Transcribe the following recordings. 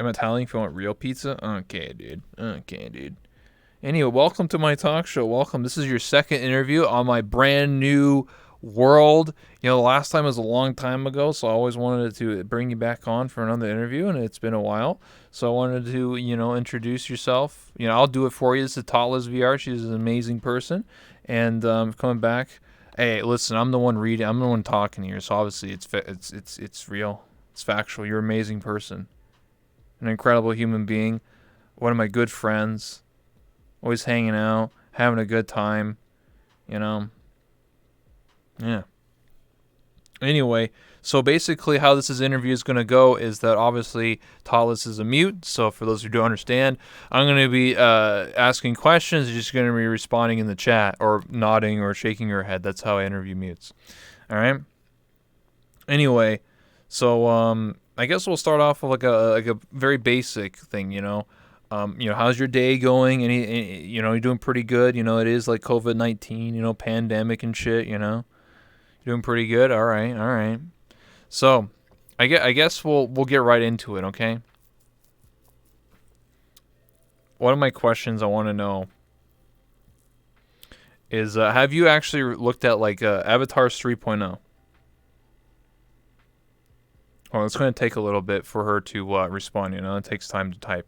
I'm Italian if you want real pizza. Okay, dude. Okay, dude. Anyway, welcome to my talk show. Welcome. This is your second interview on my brand new world. You know, the last time was a long time ago, so I always wanted to bring you back on for another interview, and it's been a while. So I wanted to, introduce yourself. You know, I'll do it for you. This is Totless VR. She's an amazing person, and coming back. Hey, listen, I'm the one reading. I'm the one talking here, so obviously it's real. It's factual. You're an amazing person, an incredible human being, one of my good friends, always hanging out, having a good time, you know. Yeah. Anyway, so basically how interview is going to go is that obviously Totless is a mute, so for those who don't understand, I'm going to be asking questions, you're just going to be responding in the chat, or nodding or shaking your head. That's how I interview mutes. Alright? Anyway, so I guess we'll start off with like a very basic thing, you know. How's your day going? You're doing pretty good. You know, it is like COVID-19, pandemic and shit. You're doing pretty good. All right, all right. So, I guess we'll get right into it. Okay. One of my questions I want to know is, have you actually looked at like Avatar's 3.0? Well, it's going to take a little bit for her to respond. It takes time to type.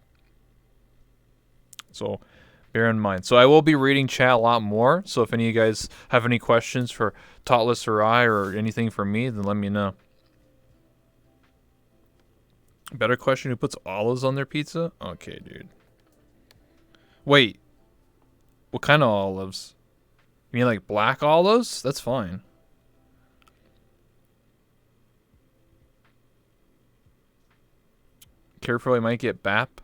So bear in mind. So I will be reading chat a lot more. So if any of you guys have any questions for Totless or I or anything for me, then let me know. Better question, who puts olives on their pizza? Okay, dude. Wait. What kind of olives? You mean like black olives? That's fine. Careful, I might get BAP.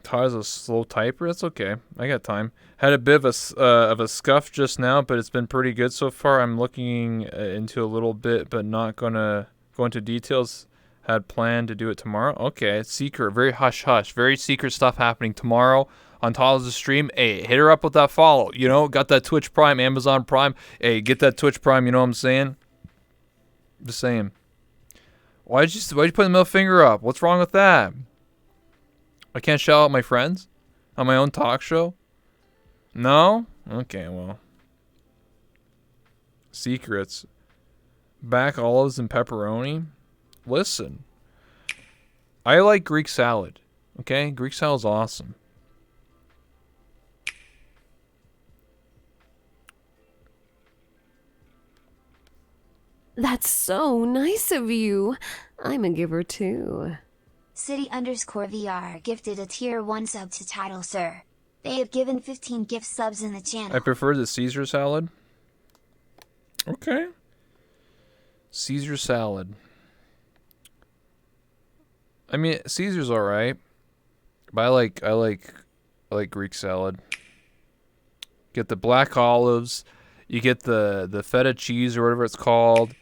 Ty's a slow typer. That's okay. I got time. Had a bit of a scuff just now, but it's been pretty good so far. I'm looking into a little bit, but not gonna go into details. Had planned to do it tomorrow. Okay, it's secret. Very hush hush. Very secret stuff happening tomorrow on Tyler's stream. Hey, hit her up with that follow. Got that Twitch Prime, Amazon Prime. Hey, get that Twitch Prime. You know what I'm saying? Just saying. Why'd you put the middle finger up? What's wrong with that? I can't shout out my friends on my own talk show? No? Okay, well. Secrets. Back olives and pepperoni? Listen. I like Greek salad. Okay? Greek salad's awesome. That's so nice of you. I'm a giver too. City_VR gifted a tier 1 sub to title, sir. They have given 15 gift subs in the channel. I prefer the Caesar salad. Okay. Caesar salad. I mean, Caesar's alright. But I like Greek salad. Get the black olives. You get the feta cheese or whatever it's called.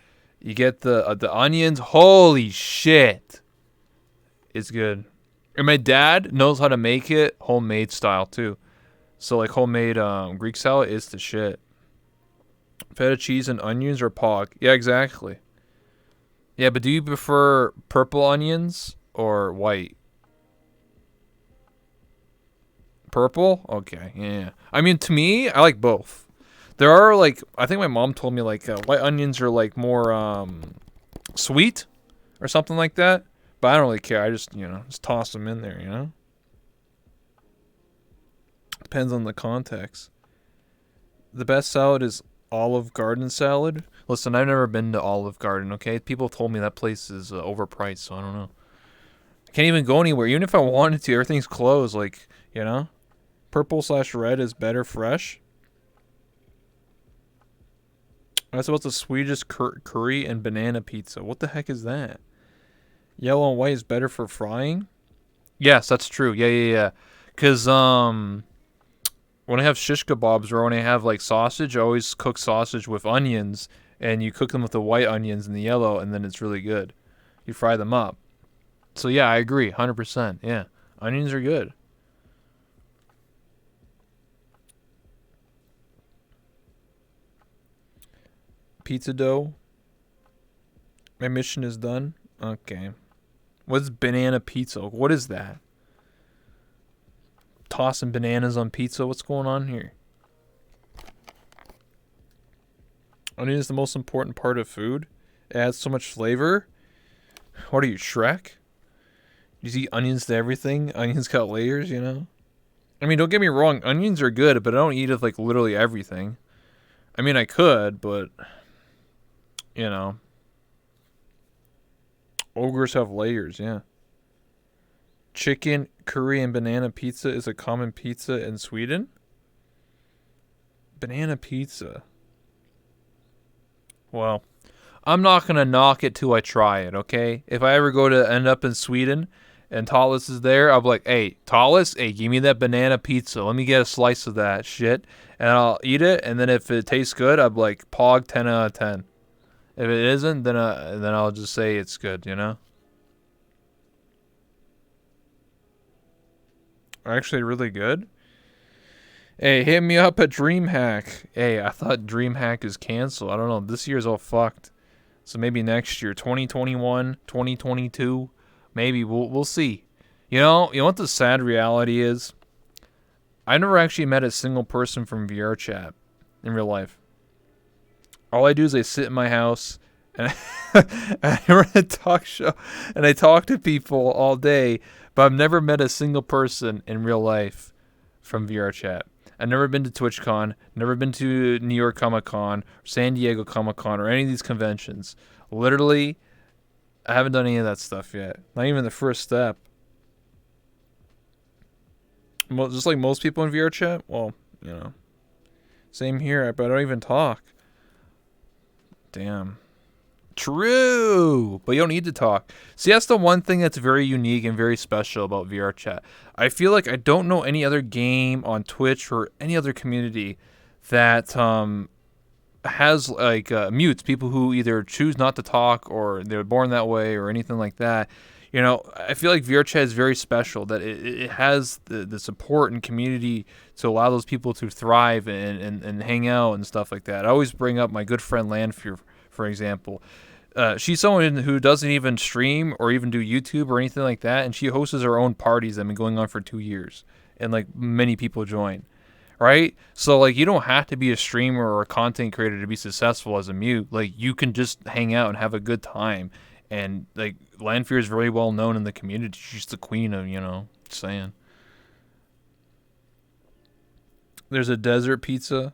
You get the onions. Holy shit. It's good. And my dad knows how to make it homemade style too. So like homemade Greek salad is the shit. Feta cheese and onions or pog. Yeah, exactly. Yeah, but do you prefer purple onions or white? Purple? Okay, yeah. I mean, to me, I like both. There are like, I think my mom told me like white onions are like more sweet or something like that. But I don't really care. I just, just toss them in there, Depends on the context. The best salad is Olive Garden salad. Listen, I've never been to Olive Garden, okay? People told me that place is overpriced, so I don't know. I can't even go anywhere. Even if I wanted to, everything's closed, like, Purple/red is better fresh. That's about the Swedish curry and banana pizza. What the heck is that? Yellow and white is better for frying? Yes, that's true. Yeah. Because, when I have shish kebabs or when I have, like, sausage, I always cook sausage with onions. And you cook them with the white onions and the yellow, and then it's really good. You fry them up. So, yeah, I agree. 100%. Yeah. Onions are good. Pizza dough. My mission is done. Okay. What's banana pizza? What is that? Tossing bananas on pizza? What's going on here? Onion is the most important part of food. It adds so much flavor. What are you, Shrek? You see onions to everything? Onions got layers, you know? I mean, don't get me wrong. Onions are good, but I don't eat it like literally everything. I mean, I could, but... You know. Ogres have layers, yeah. Chicken, curry, and banana pizza is a common pizza in Sweden? Banana pizza. Well, I'm not going to knock it till I try it, okay? If I ever go to end up in Sweden and Totless is there, I'll be like, hey, Totless, hey, give me that banana pizza. Let me get a slice of that shit. And I'll eat it, and then if it tastes good, I'll be like, Pog 10 out of 10. If it isn't, then I'll just say it's good, you know? Actually really good. Hey, hit me up at DreamHack. Hey, I thought DreamHack is canceled. I don't know. This year's all fucked. So maybe next year, 2021, 2022, maybe we'll see. You know what the sad reality is? I never actually met a single person from VR chat in real life. All I do is I sit in my house and I run a talk show and I talk to people all day, but I've never met a single person in real life from VR chat. I've never been to TwitchCon, never been to New York Comic Con, San Diego Comic Con, or any of these conventions. Literally, I haven't done any of that stuff yet. Not even the first step. Just like most people in VR chat, well, you know. Same here, but I don't even talk. Damn. True, but you don't need to talk. See, that's the one thing that's very unique and very special about VR chat. I feel like I don't know any other game on Twitch or any other community that has like mutes, people who either choose not to talk or they're born that way or anything like that. You know, I feel like VR chat is very special, that it has the support and community to allow those people to thrive and hang out and stuff like that. I always bring up my good friend Landfear, for example. She's someone who doesn't even stream or even do YouTube or anything like that, and she hosts her own parties that have been going on for 2 years, and like many people join, right? So like you don't have to be a streamer or a content creator to be successful as a mute. Like you can just hang out and have a good time, and like Landfear is very well known in the community. She's the queen of, just saying. There's a dessert pizza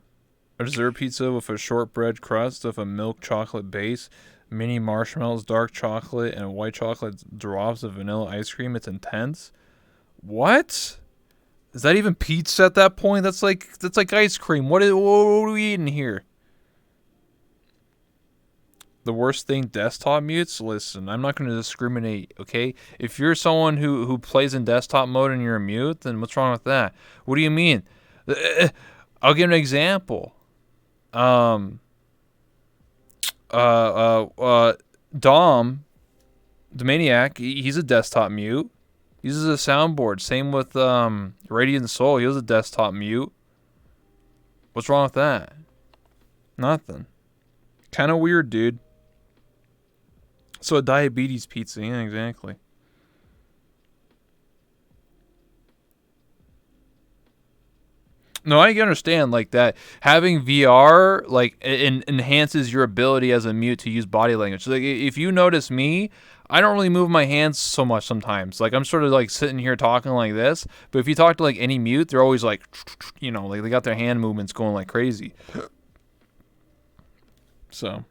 with a shortbread crust of a milk chocolate base, mini marshmallows, dark chocolate, and white chocolate drops of vanilla ice cream. It's intense. What? Is that even pizza at that point? That's like ice cream. What are we eating here? The worst thing, desktop mutes? Listen, I'm not going to discriminate, okay? If you're someone who plays in desktop mode and you're a mute, then what's wrong with that? What do you mean? I'll give an example. Dom, the maniac, he's a desktop mute. He uses a soundboard. Same with Radiant Soul. He was a desktop mute. What's wrong with that? Nothing. Kind of weird, dude. So a diabetes pizza, yeah, exactly. No, I understand like that. Having VR like enhances your ability as a mute to use body language. Like if you notice me, I don't really move my hands so much sometimes. Like I'm sort of like sitting here talking like this, but if you talk to like any mute, they're always like, like they got their hand movements going like crazy. So,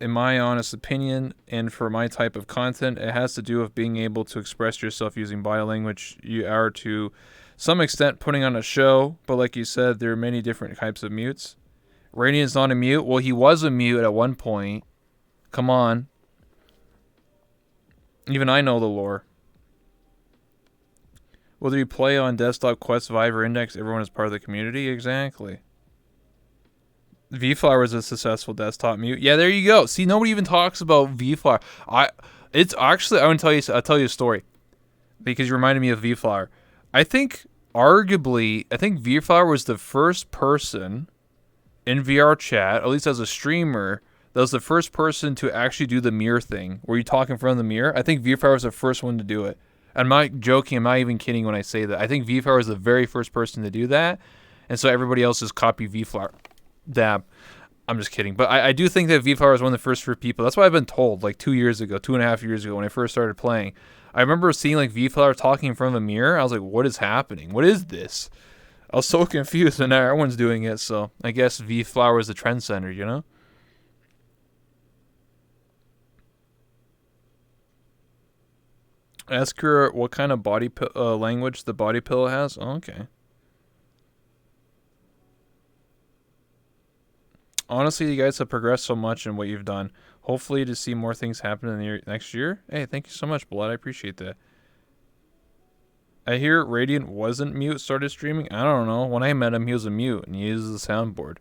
in my honest opinion, and for my type of content, it has to do with being able to express yourself using body language. You are to some extent putting on a show, but like you said, there are many different types of mutes. Radiant's not a mute. Well, he was a mute at one point. Come on. Even I know the lore. Whether you play on desktop, Quest, Vive, or Index, everyone is part of the community. Exactly. V-Flower is a successful desktop mute. Yeah, there you go. See, nobody even talks about V-Flower. It's actually, I'll tell you a story because you reminded me of V-Flower. I think V-Flower was the first person in VR chat, at least as a streamer, that was the first person to actually do the mirror thing, where you talk in front of the mirror. I think VFire was the first one to do it. I'm not joking. I'm not even kidding when I say that. I think VFire was the very first person to do that, and so everybody else just copy VFire. Dab. I'm just kidding. But I do think that VFire was one of the first for people. That's what I've been told, like 2 years ago, 2.5 years ago, when I first started playing. I remember seeing like VFire talking in front of a mirror. I was like, what is happening? What is this? I was so confused, and now everyone's doing it, so I guess VFlower is the trend center, you know? Ask her what kind of body language the body pillow has. Oh, okay. Honestly, you guys have progressed so much in what you've done. Hopefully to see more things happen in the next year. Hey, thank you so much, Blood. I appreciate that. I hear Radiant wasn't mute, started streaming. I don't know. When I met him, he was a mute, and he uses a soundboard.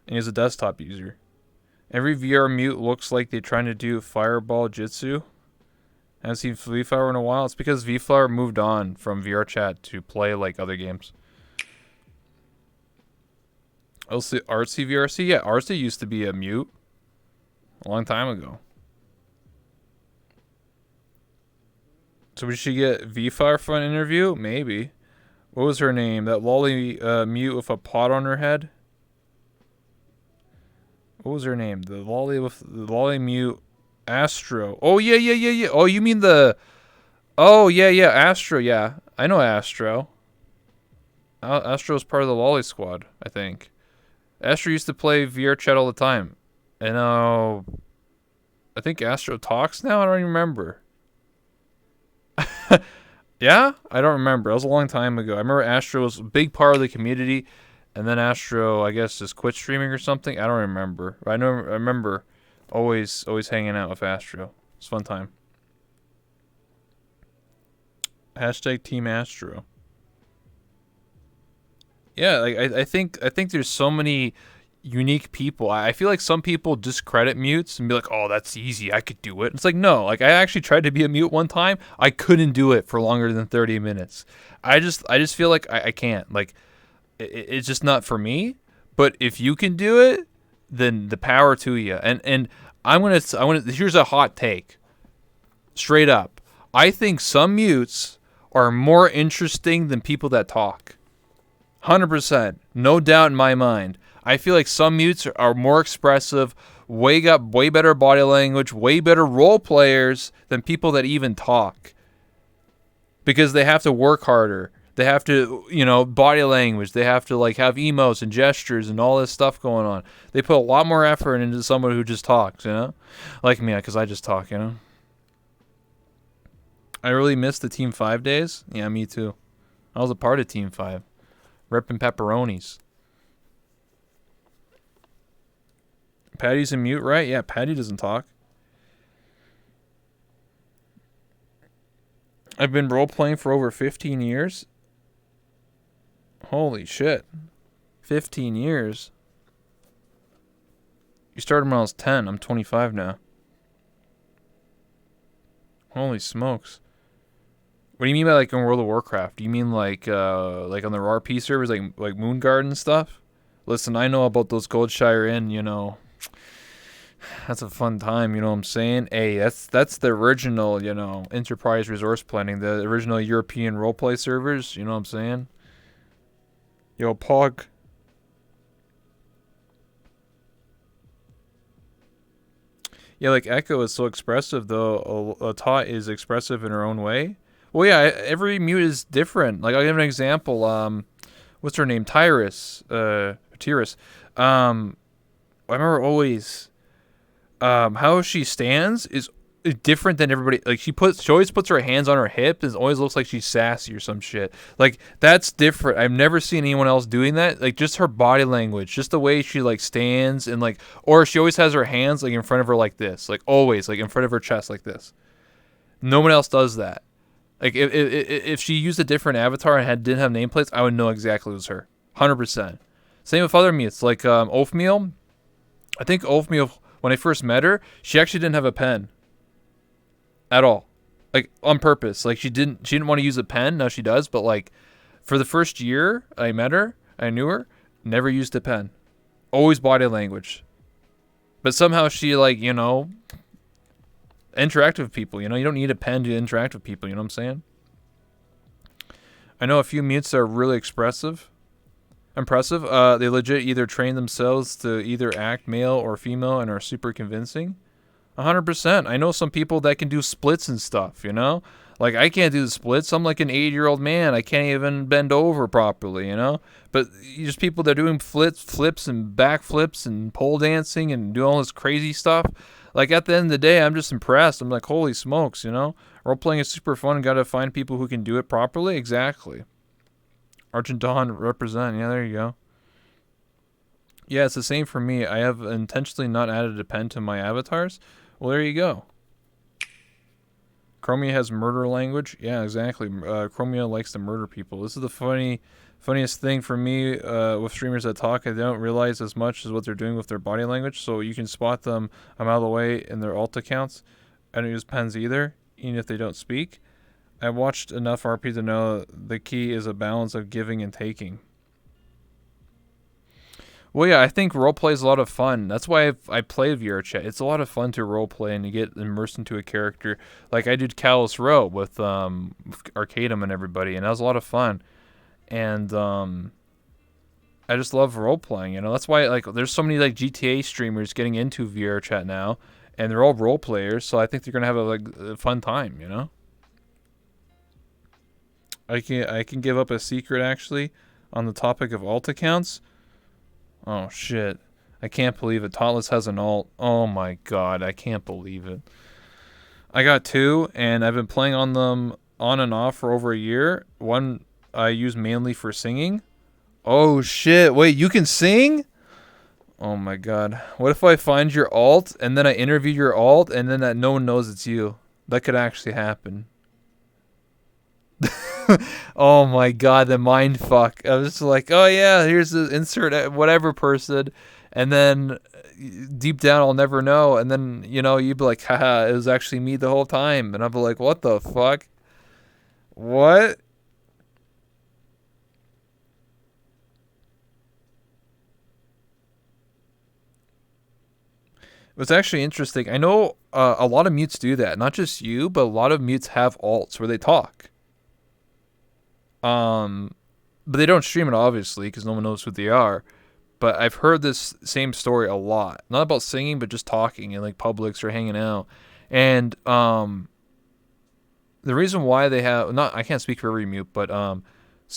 And he's a desktop user. Every VR mute looks like they're trying to do Fireball Jitsu. I haven't seen VFlower in a while. It's because VFlower moved on from VR chat to play like other games. Also, Artsy VRC? Yeah, Artsy used to be a mute a long time ago. So we should get VFire for an interview? Maybe. What was her name? That lolly mute with a pot on her head? What was her name? The lolly mute Astro. Oh, yeah. Oh, you mean the... Oh, yeah, Astro, yeah. I know Astro. Astro's part of the lolly squad, I think. Astro used to play VR chat all the time. And I think Astro talks now? I don't even remember. Yeah? I don't remember. That was a long time ago. I remember Astro was a big part of the community, and then Astro, I guess, just quit streaming or something. I don't remember. But I remember always hanging out with Astro. It's a fun time. Hashtag Team Astro. Yeah, like I think there's so many unique people. I feel like some people discredit mutes and be like, "Oh, that's easy. I could do it." It's like, no. Like, I actually tried to be a mute one time. I couldn't do it for longer than 30 minutes. I just feel like I can't. Like, it's just not for me. But if you can do it, then the power to you. And I'm gonna. Here's a hot take. Straight up, I think some mutes are more interesting than people that talk. 100%. No doubt in my mind. I feel like some mutes are more expressive, got way better body language, way better role players than people that even talk. Because they have to work harder. They have to, body language. They have to like have emotes and gestures and all this stuff going on. They put a lot more effort into someone who just talks, Like me, because I just talk, I really missed the Team 5 days. Yeah, me too. I was a part of Team 5. Repping pepperonis. Patty's in mute, right? Yeah, Patty doesn't talk. I've been role-playing for over 15 years. Holy shit. 15 years? You started when I was 10. I'm 25 now. Holy smokes. What do you mean by like in World of Warcraft? Do you mean like on the RP servers, like Moonguard and stuff? Listen, I know about those Goldshire Inn, That's a fun time, you know what I'm saying? Hey, that's the original, enterprise resource planning, the original European roleplay servers, you know what I'm saying? Yo, Pog. Yeah, like Echo is so expressive though. Tot is expressive in her own way. Well, yeah, every mute is different. Like, I'll give an example. What's her name? Tyrus. Tyrus. I remember always, how she stands is different than everybody. Like, she always puts her hands on her hip and always looks like she's sassy or some shit. Like, that's different. I've never seen anyone else doing that. Like, just her body language, just the way she, like, stands and, like, or she always has her hands, like, in front of her like this. Like, always, like, in front of her chest like this. No one else does that. Like, if she used a different avatar and didn't have nameplates, I would know exactly it was her. 100%. Same with other mutes. Like, Oathmeal. I think Oathmeal, when I first met her, she actually didn't have a pen. At all. Like, on purpose. Like, she didn't want to use a pen. Now she does. But, like, for the first year I met her, I knew her, never used a pen. Always body language. But somehow she, like, you know, interact with people. You know, you don't need a pen to interact with people. You know what I'm saying? I know a few mutes that are really impressive. They legit either train themselves to either act male or female and are super convincing. 100%. I know some people that can do splits and stuff, you know? Like, I can't do the splits. I'm like an 80-year-old man. I can't even bend over properly, you know? But just people that are doing flips and backflips and pole dancing and doing all this crazy stuff. Like, at the end of the day, I'm just impressed. I'm like, holy smokes, you know? Role playing is super fun. Got to find people who can do it properly. Exactly. Argent Dawn represent. Yeah, there you go. Yeah, it's the same for me. I have intentionally not added a pen to my avatars. Well, there you go. Chromia has murder language. Yeah, exactly. Chromia likes to murder people. This is the funniest thing for me with streamers that talk. I don't realize as much as what they're doing with their body language. So you can spot them a mile away in their alt accounts. I don't use pens either, even if they don't speak. I watched enough RP to know the key is a balance of giving and taking. Well, yeah, I think roleplay is a lot of fun. That's why I play VRChat. It's a lot of fun to roleplay and to get immersed into a character. Like I did Callus Row with Arcadum and everybody, and that was a lot of fun. And I just love roleplaying, you know? That's why, like, there's so many, like, GTA streamers getting into VRChat now, and they're all role players, so I think they're going to have a fun time, you know? I can give up a secret, actually, on the topic of alt accounts. Oh, shit. I can't believe it. Totless has an alt. Oh, my God. I can't believe it. I got 2, and I've been playing on them on and off for over a year. One I use mainly for singing. Oh, shit. Wait, you can sing? Oh, my God. What if I find your alt, and then I interview your alt, and then no one knows it's you? That could actually happen. Oh my God, the mind fuck. I was just like, oh yeah, here's the insert whatever person, and then deep down I'll never know, and then, you know, you'd be like, haha, it was actually me the whole time, and I'll be like, what the fuck? What? It's actually interesting. I know a lot of mutes do that. Not just you, but a lot of mutes have alts where they talk. But they don't stream it, obviously, because no one knows who they are. But I've heard this same story a lot. Not about singing, but just talking in, like, Publix or hanging out. And the reason why they have... I can't speak for every mute, but I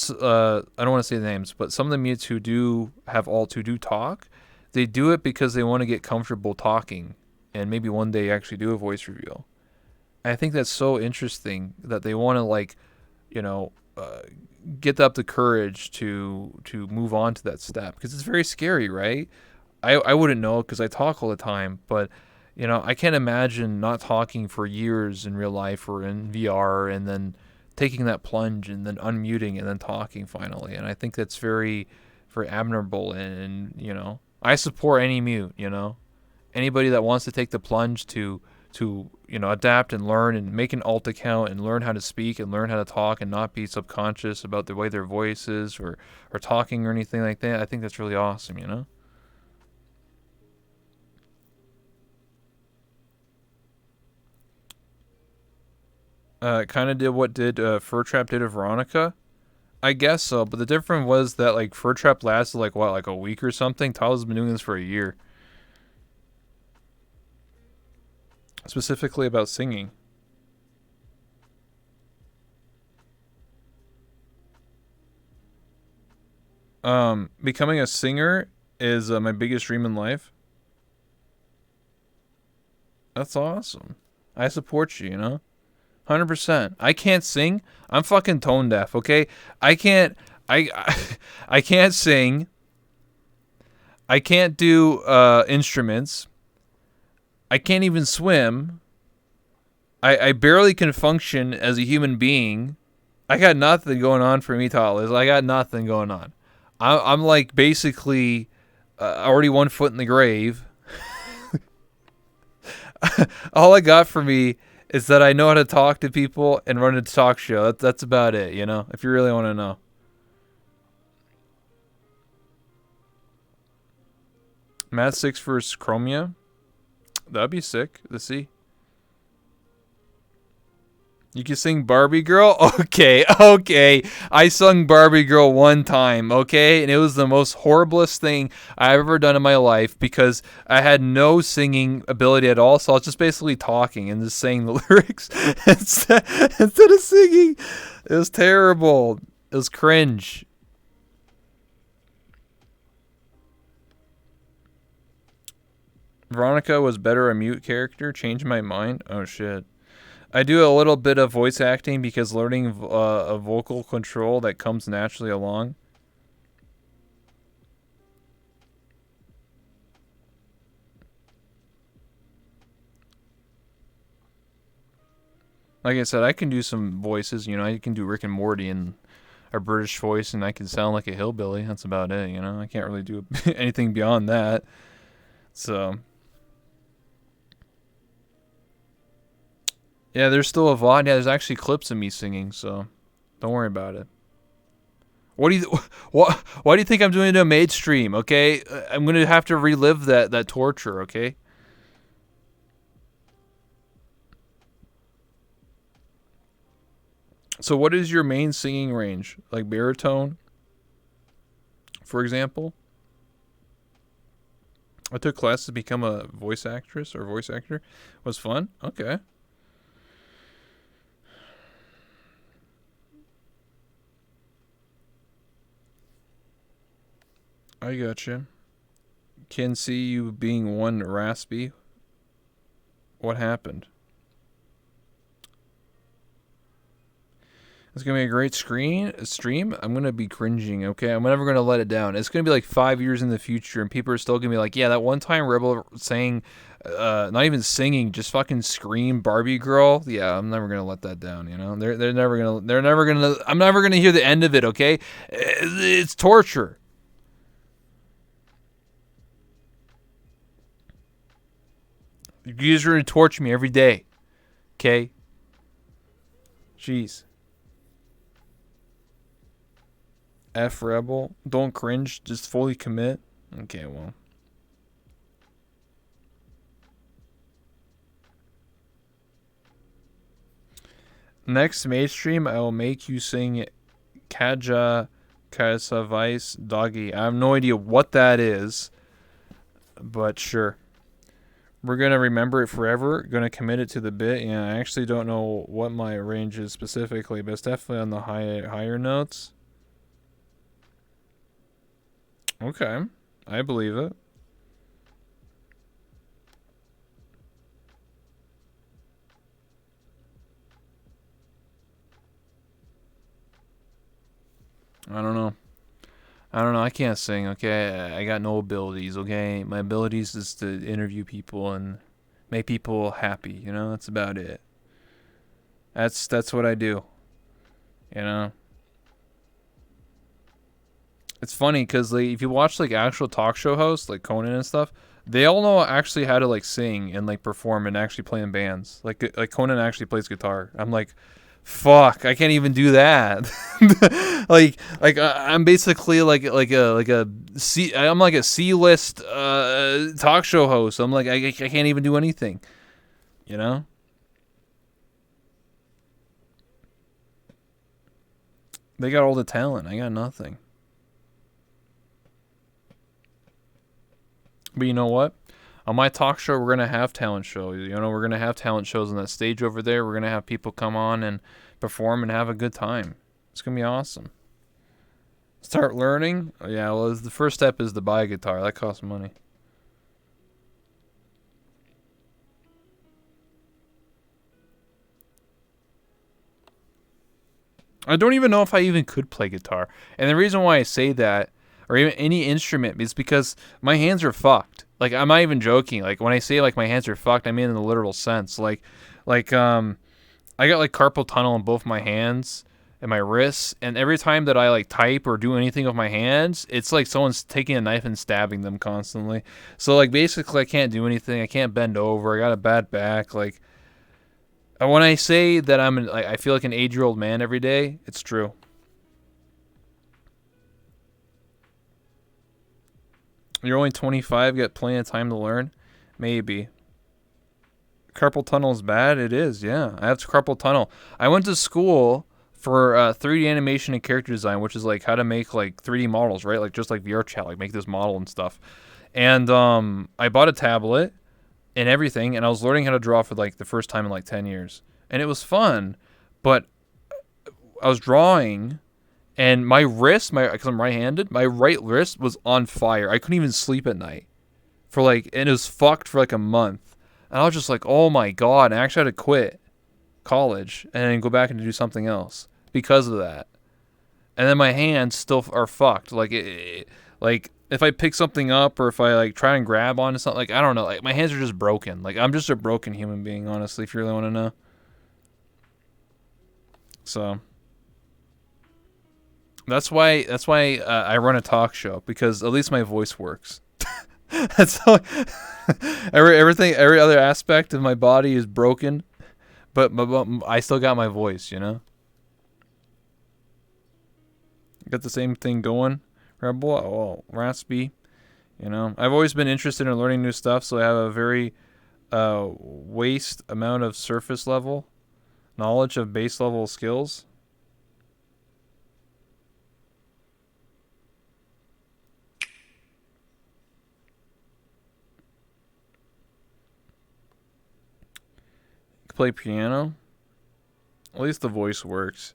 don't want to say the names, but some of the mutes who do have alts who do talk, they do it because they want to get comfortable talking. And maybe one day actually do a voice reveal. And I think that's so interesting that they want to, like, you know... get up the courage to move on to that step, because it's very scary, right? I wouldn't know because I talk all the time, but you know, I can't imagine not talking for years in real life or in VR and then taking that plunge and then unmuting and then talking finally. And I think that's very, very admirable. And you know, I support any mute, you know, anybody that wants to take the plunge to you know, adapt and learn and make an alt account and learn how to speak and learn how to talk and not be subconscious about the way their voice is or talking or anything like that. I think that's really awesome, you know? Kind of did what did Fur Trap did to Veronica. I guess so, but the difference was that, like, Fur Trap lasted, like, what, like a week or something? Tyler's been doing this for a year. Specifically about singing. Becoming a singer is my biggest dream in life. That's awesome. I support you, you know? 100%. I can't sing. I'm fucking tone deaf, okay? I can't I can't sing. I can't do instruments. I can't even swim. I barely can function as a human being. I got nothing going on for me, Totless. I got nothing going on. I'm like basically already 1 foot in the grave. All I got for me is that I know how to talk to people and run a talk show. That's about it, you know, if you really want to know. Matt 6 versus Chromia. That'd be sick to see. You can sing Barbie Girl? Okay, okay. I sung Barbie Girl one time, okay? And it was the most horriblest thing I've ever done in my life because I had no singing ability at all. So I was just basically talking and just saying the lyrics instead of singing. It was terrible. It was cringe. Veronica was better a mute character. Changed my mind. Oh, shit. I do a little bit of voice acting because learning a vocal control that comes naturally along. Like I said, I can do some voices. You know, I can do Rick and Morty in a British voice, and I can sound like a hillbilly. That's about it. You know, I can't really do anything beyond that. So. Yeah, there's still a VOD. Yeah, there's actually clips of me singing, so don't worry about it. Why do you think I'm doing a made stream? Okay, I'm gonna have to relive that torture. Okay. So, what is your main singing range? Like baritone, for example. I took classes to become a voice actress or voice actor. Was fun. Okay. I gotcha. Can see you being one raspy. What happened? It's gonna be a great stream. I'm gonna be cringing. Okay, I'm never gonna let it down. It's gonna be like 5 years in the future, and people are still gonna be like, "Yeah, that one time Rebel saying, not even singing, just fucking scream Barbie girl." Yeah, I'm never gonna let that down. You know, they're never gonna. I'm never gonna hear the end of it. Okay, it's torture. You guys are gonna torture me every day. Okay. Jeez. F Rebel. Don't cringe. Just fully commit. Okay, well. Next Mage stream, I will make you sing Kaja Kasavais Doggy. I have no idea what that is, but sure. We're going to remember it forever. Going to commit it to the bit. Yeah, I actually don't know what my range is specifically, but it's definitely on the higher notes. Okay. I believe it. I don't know. I can't sing, okay? I got no abilities, okay? My abilities is to interview people and make people happy, you know? That's about it. That's what I do. You know? It's funny cuz like if you watch like actual talk show hosts like Conan and stuff, they all know actually how to like sing and like perform and actually play in bands. Like Conan actually plays guitar. I'm like, fuck, I can't even do that. I'm basically like a C. I'm like a C-list talk show host. I'm like I can't even do anything. You know. They got all the talent. I got nothing. But you know what? On my talk show, we're going to have talent shows. You know, we're going to have talent shows on that stage over there. We're going to have people come on and perform and have a good time. It's going to be awesome. Start learning? Yeah, well, the first step is to buy a guitar. That costs money. I don't even know if I even could play guitar. And the reason why I say that, or even any instrument, is because my hands are fucked. Like, I'm not even joking. Like, when I say, like, my hands are fucked, I mean in the literal sense. I got, like, carpal tunnel in both my hands and my wrists, and every time that I, like, type or do anything with my hands, it's like someone's taking a knife and stabbing them constantly. So, like, basically, I can't do anything. I can't bend over. I got a bad back. Like, when I say that I feel like an 8-year-old man every day, it's true. You're only 25, got plenty of time to learn. Maybe. Carpal tunnel is bad? It is, yeah. I have carpal tunnel. I went to school for 3D animation and character design, which is like how to make like 3D models, right? Like just like VRChat, like make this model and stuff. And I bought a tablet and everything, and I was learning how to draw for like the first time in like 10 years. And it was fun, but I was drawing, and my wrist, because I'm right-handed, my right wrist was on fire. I couldn't even sleep at night for like, and it was fucked for like a month. And I was just like, oh my God. And I actually had to quit college and then go back and do something else because of that. And then my hands still are fucked. Like, like if I pick something up or if I like try and grab onto something, like, I don't know, like my hands are just broken. Like, I'm just a broken human being, honestly, if you really want to know. So that's why I run a talk show, because at least my voice works. That's all. Every other aspect of my body is broken, but I still got my voice, you know. Got the same thing going. Rebel, oh, raspy, you know. I've always been interested in learning new stuff, so I have a very waste amount of surface level knowledge of base level skills. Play piano. At least the voice works.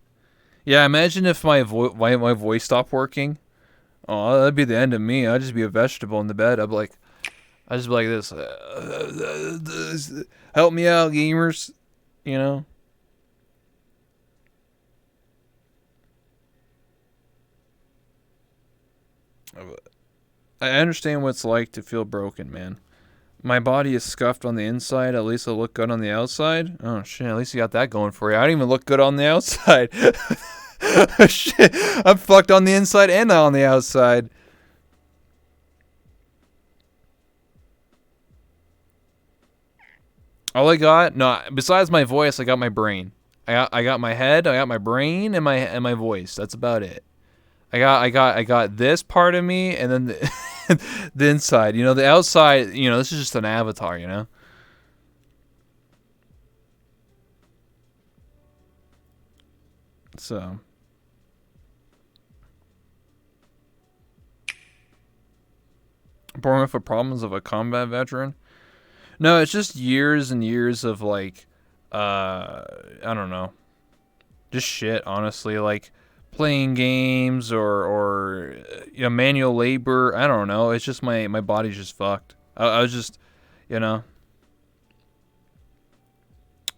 Yeah, imagine if my voice stopped working. Oh, that'd be the end of me. I'd just be a vegetable in the bed. I'd just be like this. Help me out, gamers. You know. I understand what it's like to feel broken, man. My body is scuffed on the inside. At least I look good on the outside. Oh shit! At least you got that going for you. I don't even look good on the outside. Shit! I'm fucked on the inside and on the outside. All I got, no, besides my voice, I got my brain. I got my head. I got my brain and my voice. That's about it. I got this part of me, and then the inside. You know, the outside. You know, this is just an avatar. You know. So. Born with the problems of a combat veteran. No, it's just years and years of like, I don't know, just shit. Honestly, like playing games or you know, manual labor. I don't know. It's just my body's just fucked. I was just, you know.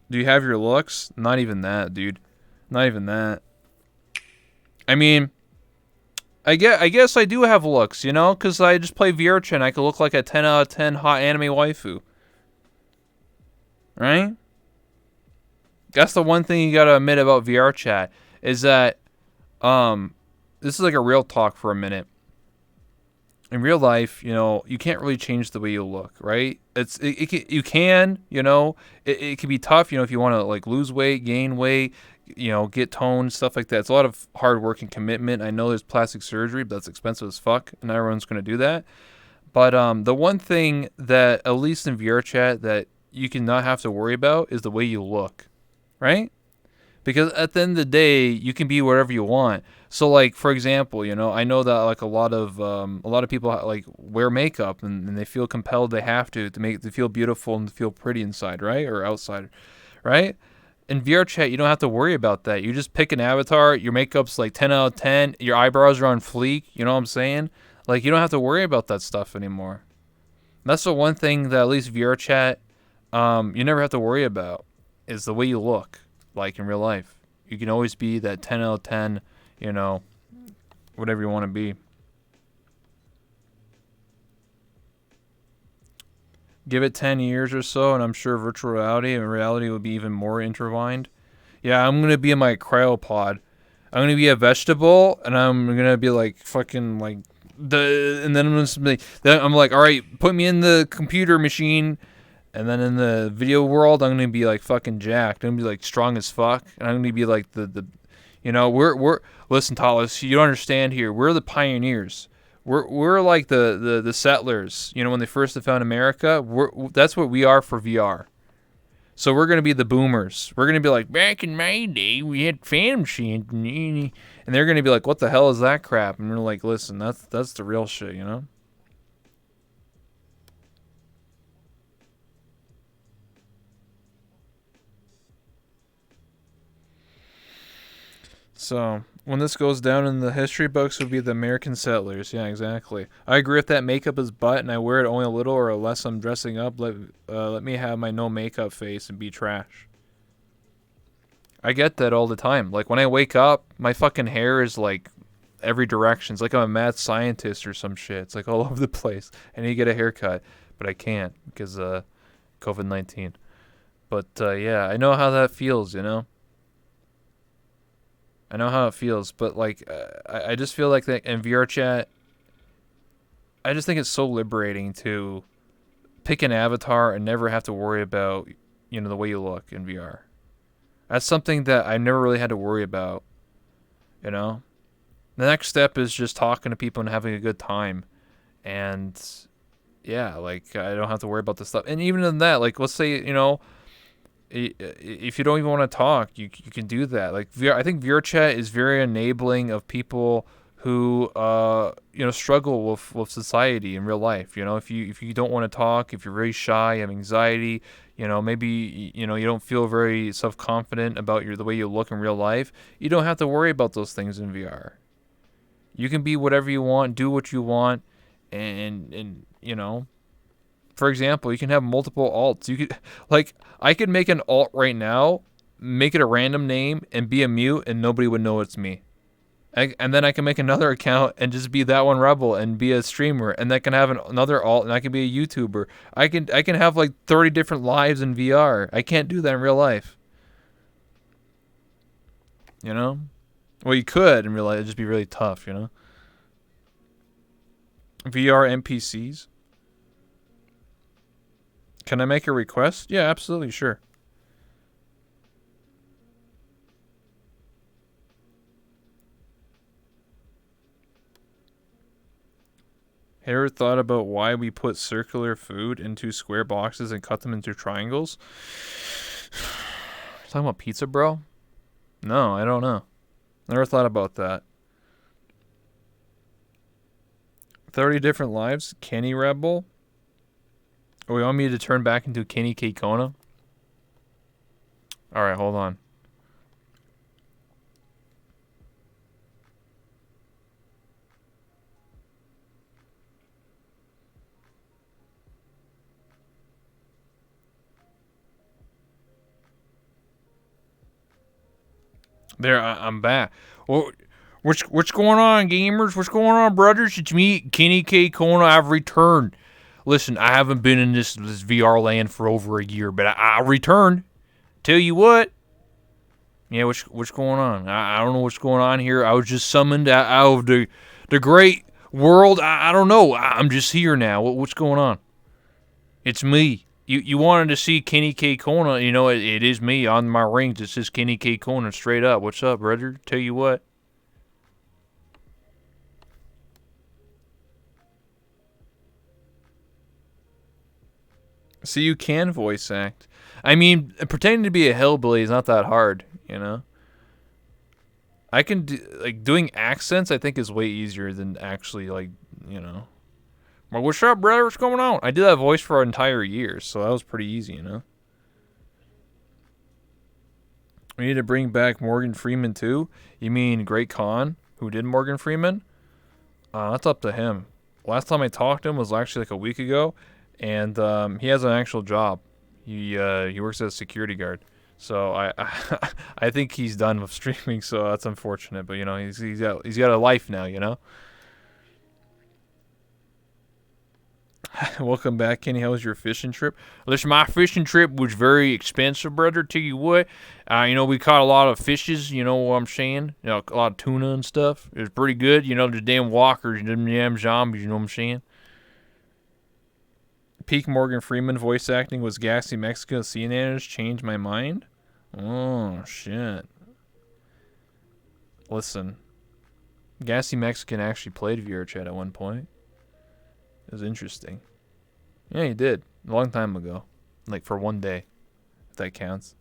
Do you have your looks? Not even that, dude. Not even that. I mean, I guess I do have looks, you know, because I just play VRChat and I could look like a 10 out of 10 hot anime waifu. Right? That's the one thing you gotta admit about VRChat, is that, this is like a real talk for a minute. In real life, you know, you can't really change the way you look, right? You can, you know, it can be tough, you know, if you want to like lose weight, gain weight, you know, get toned, stuff like that. It's a lot of hard work and commitment. I know there's plastic surgery, but that's expensive as fuck, and not everyone's going to do that. But the one thing that, at least in VRChat, that you can not have to worry about is the way you look, right? Because at the end of the day, you can be whatever you want. So, like, for example, you know, I know that like a lot of people like wear makeup, and they feel compelled they have to make to feel beautiful and to feel pretty inside, right, or outside, right? In VRChat, you don't have to worry about that. You just pick an avatar. Your makeup's like 10 out of 10. Your eyebrows are on fleek. You know what I'm saying? Like, you don't have to worry about that stuff anymore. That's the one thing that at least VRChat, you never have to worry about, is the way you look, like in real life. You can always be that 10 out of 10, you know, whatever you want to be. Give it 10 years or so, and I'm sure virtual reality and reality will be even more intertwined. Yeah, I'm going to be in my cryopod. I'm going to be a vegetable, and I'm going to be like fucking like and then I'm like, all right, put me in the computer machine, and then in the video world, I'm gonna be like fucking jacked. I'm gonna be like strong as fuck, and I'm gonna be like the you know, we're listen, Totless, you don't understand here. We're the pioneers. We're like the settlers. You know, when they first found America, that's what we are for VR. So we're gonna be the boomers. We're gonna be like, back in my day, we had fan machines, and they're gonna be like, what the hell is that crap? And we're like, listen, that's the real shit, you know. So when this goes down in the history books, would be the American settlers. Yeah, exactly. I agree if that makeup is butt and I wear it only a little or less. I'm dressing up. Let me have my no makeup face and be trash. I get that all the time. Like when I wake up, my fucking hair is like every direction. It's like I'm a mad scientist or some shit. It's like all over the place. I need to get a haircut, but I can't because COVID-19. But yeah, I know how that feels. You know. I know how it feels, but like, I just feel like that in VR chat, I just think it's so liberating to pick an avatar and never have to worry about, you know, the way you look in VR. That's something that I never really had to worry about, you know? The next step is just talking to people and having a good time. And yeah, like, I don't have to worry about this stuff. And even in that, like, let's say, you know, if you don't even want to talk, you can do that. Like I think VR chat is very enabling of people who you know struggle with society in real life. You know, if you don't want to talk, if you're very shy, you have anxiety, you know, maybe you know you don't feel very self confident about the way you look in real life. You don't have to worry about those things in VR. You can be whatever you want, do what you want, and you know. For example, you can have multiple alts. You could like I could make an alt right now, make it a random name, and be a mute, and nobody would know it's me. And then I can make another account and just be that one rebel and be a streamer, and I can have another alt, and I can be a YouTuber. I can have like 30 different lives in VR. I can't do that in real life. You know? Well, you could in real life. It'd just be really tough. You know? VR NPCs. Can I make a request? Yeah, absolutely, sure. Have you ever thought about why we put circular food into square boxes and cut them into triangles? Talking about pizza, bro? No, I don't know. Never thought about that. 30 different lives? Kenny Rebel? Oh, you want me to turn back into Kenny K. Kona? Alright, hold on. There, I'm back. Well, what's going on, gamers? What's going on, brothers? It's me, Kenny K. Kona. I've returned. Listen, I haven't been in this VR land for over a year, but I returned. Tell you what. Yeah, what's going on? I don't know what's going on here. I was just summoned out of the great world. I don't know. I'm just here now. What's going on? It's me. You wanted to see Kenny K. Kona. You know, it is me on my rings. It says Kenny K. Kona straight up. What's up, brother? Tell you what. So you can voice act. I mean, pretending to be a hillbilly is not that hard, you know? I can do, like, doing accents I think is way easier than actually, like, you know. Well, what's up, brother? What's going on? I did that voice for an entire year, so that was pretty easy, you know? We need to bring back Morgan Freeman, too? You mean Great Khan, who did Morgan Freeman? That's up to him. Last time I talked to him was actually like a week ago, and he has an actual job. He works as a security guard. So I think he's done with streaming. So that's unfortunate. But you know he's got a life now. You know. Welcome back, Kenny. How was your fishing trip? Listen, my fishing trip was very expensive, brother. Tell you what, you know, we caught a lot of fishes. You know what I'm saying? You know, a lot of tuna and stuff. It was pretty good. You know, the damn walkers, them damn zombies. You know what I'm saying? Peak Morgan Freeman voice acting was Gassy Mexico. CNNers changed my mind. Oh shit. Listen. Gassy Mexican actually played VRChat at one point. It was interesting. Yeah, he did. A long time ago. Like for one day. If that counts.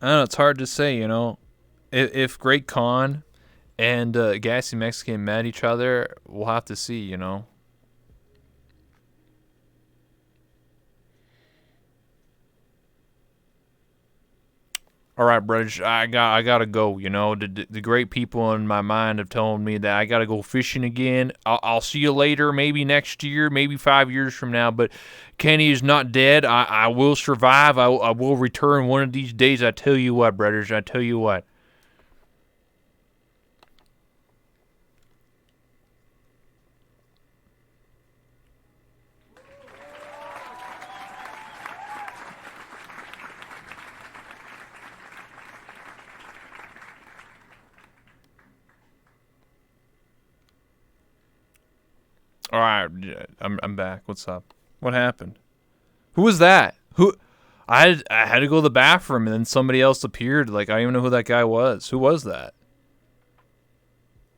I don't know, it's hard to say, you know. If Great Khan and Gassy Mexican met each other, we'll have to see, you know. All right, brothers, I gotta go. You know, the great people in my mind have told me that I gotta go fishing again. I'll see you later, maybe next year, maybe 5 years from now. But Kenny is not dead. I will survive. I will return one of these days. I tell you what, brothers. I tell you what. All right, I'm back. What's up? What happened? Who was that? Who? I had to go to the bathroom and then somebody else appeared. Like I don't even know who that guy was. Who was that?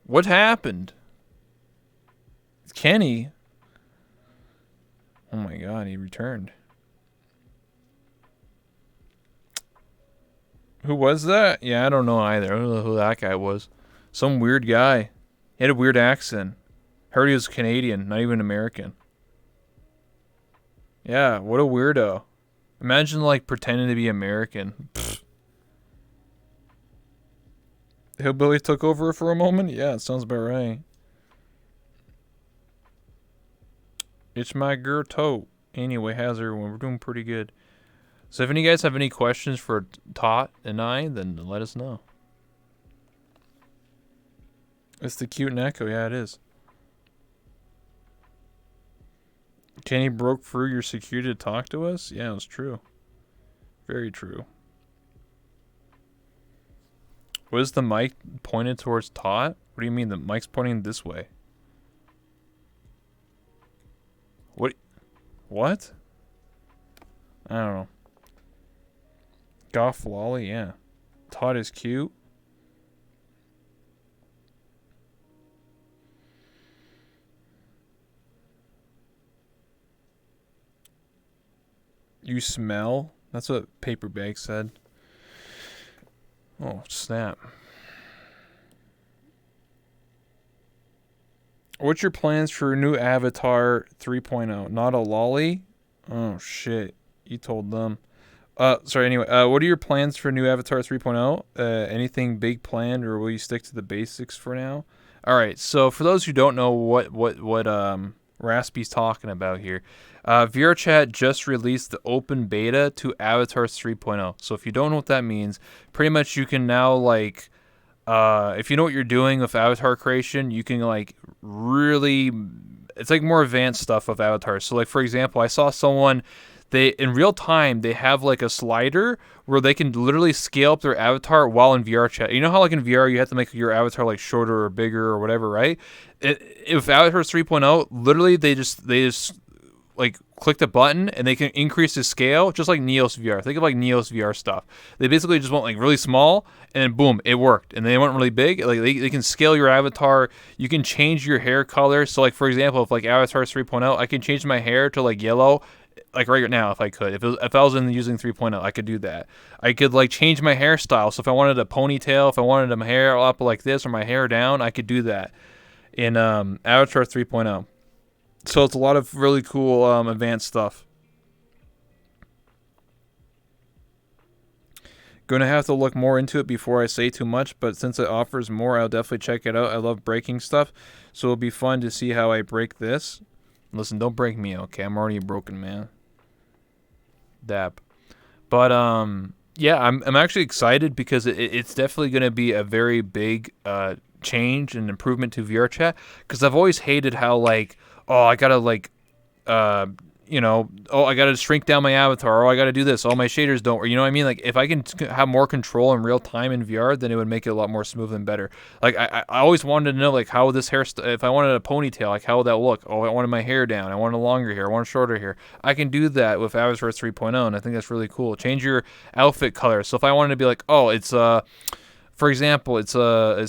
What happened? Kenny. Oh my God, he returned. Who was that? Yeah, I don't know either. I don't know who that guy was. Some weird guy. He had a weird accent. Heard he was Canadian, not even American. Yeah, what a weirdo. Imagine like pretending to be American. Pfft. Hillbilly took over for a moment? Yeah, it sounds about right. It's my girl Tote. Anyway, how's everyone? We're doing pretty good. So if any guys have any questions for Tot and I, then let us know. It's the cute Neko. Yeah, it is. Kenny broke through your security to talk to us? Yeah, it was true. Very true. Was the mic pointed towards Tot? What do you mean? The mic's pointing this way. What? What? I don't know. Goff Lolly, yeah. Tot is cute. You smell? That's what Paper Bag said. Oh, snap. What's your plans for new Avatar 3.0? Not a lolly? Oh, shit. You told them. Sorry, anyway. What are your plans for new Avatar 3.0? Anything big planned, or will you stick to the basics for now? All right, so for those who don't know what Raspy's talking about here, VRChat just released the open beta to Avatar 3.0. So if you don't know what that means, pretty much you can now like, if you know what you're doing with avatar creation, you can like really, it's like more advanced stuff of avatars. So like for example, I saw someone, they in real time they have like a slider where they can literally scale up their avatar while in VRChat. You know how like in VR you have to make your avatar like shorter or bigger or whatever, right? If Avatar 3.0, literally they just like click the button and they can increase the scale just like Neos VR. Think of like Neos VR stuff. They basically just went like really small and then boom, it worked. And they went really big. Like they can scale your avatar. You can change your hair color. So like for example, if like Avatar 3.0, I can change my hair to like yellow. Like right now, if I could, if I was using 3.0, I could do that. I could like change my hairstyle. So if I wanted a ponytail, if I wanted my hair up like this or my hair down, I could do that in Avatar 3.0. So it's a lot of really cool advanced stuff. Going to have to look more into it before I say too much, but since it offers more, I'll definitely check it out. I love breaking stuff, so it'll be fun to see how I break this. Listen, don't break me, okay? I'm already a broken man. Dab. But yeah, I'm actually excited because it's definitely going to be a very big change and improvement to VRChat, because I've always hated how like, oh, I gotta like oh, I got to shrink down my avatar, or I got to do this, all my shaders don't, or you know what I mean? Like, if I can have more control in real time in VR, then it would make it a lot more smooth and better. Like, I always wanted to know, like, how this hair, if I wanted a ponytail, like, how would that look? Oh, I wanted my hair down, I wanted longer hair, I wanted shorter hair. I can do that with Avatar 3.0, and I think that's really cool. Change your outfit color. So if I wanted to be like, oh, it's, for example, it's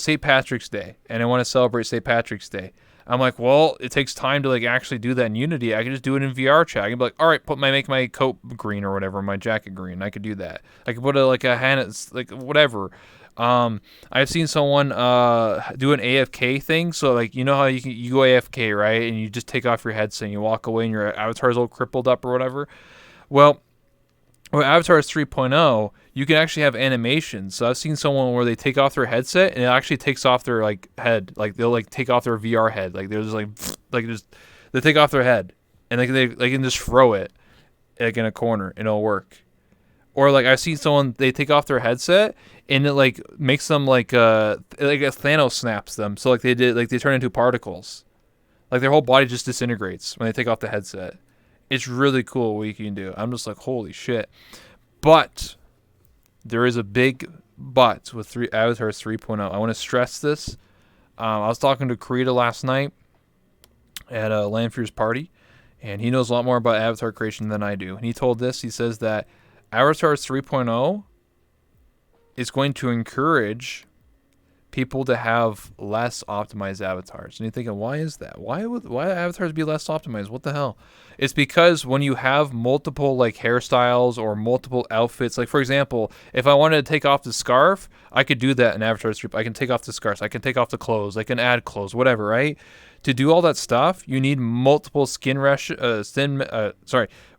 St. Patrick's Day, and I want to celebrate St. Patrick's Day. I'm like, well, it takes time to like actually do that in Unity. I can just do it in VR chat. I can be like, all right, make my coat green or whatever, my jacket green. I could do that. I could put a hand, like whatever. I've seen someone do an AFK thing. So like, you know how you go AFK, right? And you just take off your headset and you walk away and your avatar's all crippled up or whatever. Well, with Avatar 3.0, you can actually have animations. So I've seen someone where they take off their headset and it actually takes off their like head. Like they'll like take off their VR head. Like they're just like just they take off their head and they can just throw it like in a corner and it'll work. Or like I've seen someone, they take off their headset and it like makes them like a Thanos snaps them. So like they turn into particles. Like their whole body just disintegrates when they take off the headset. It's really cool what you can do. I'm just like, holy shit. But there is a big but with Avatar 3.0. I want to stress this. I was talking to Karita last night at a Landfear's party, and he knows a lot more about avatar creation than I do. And he told this. He says that Avatar 3.0 is going to encourage people to have less optimized avatars. And you're thinking, why is that? Why avatars be less optimized? What the hell? It's because when you have multiple like hairstyles or multiple outfits, like for example, if I wanted to take off the scarf, I could do that in Avatar 3. I can take off the scarf, I can take off the clothes, I can add clothes, whatever, right? To do all that stuff, you need multiple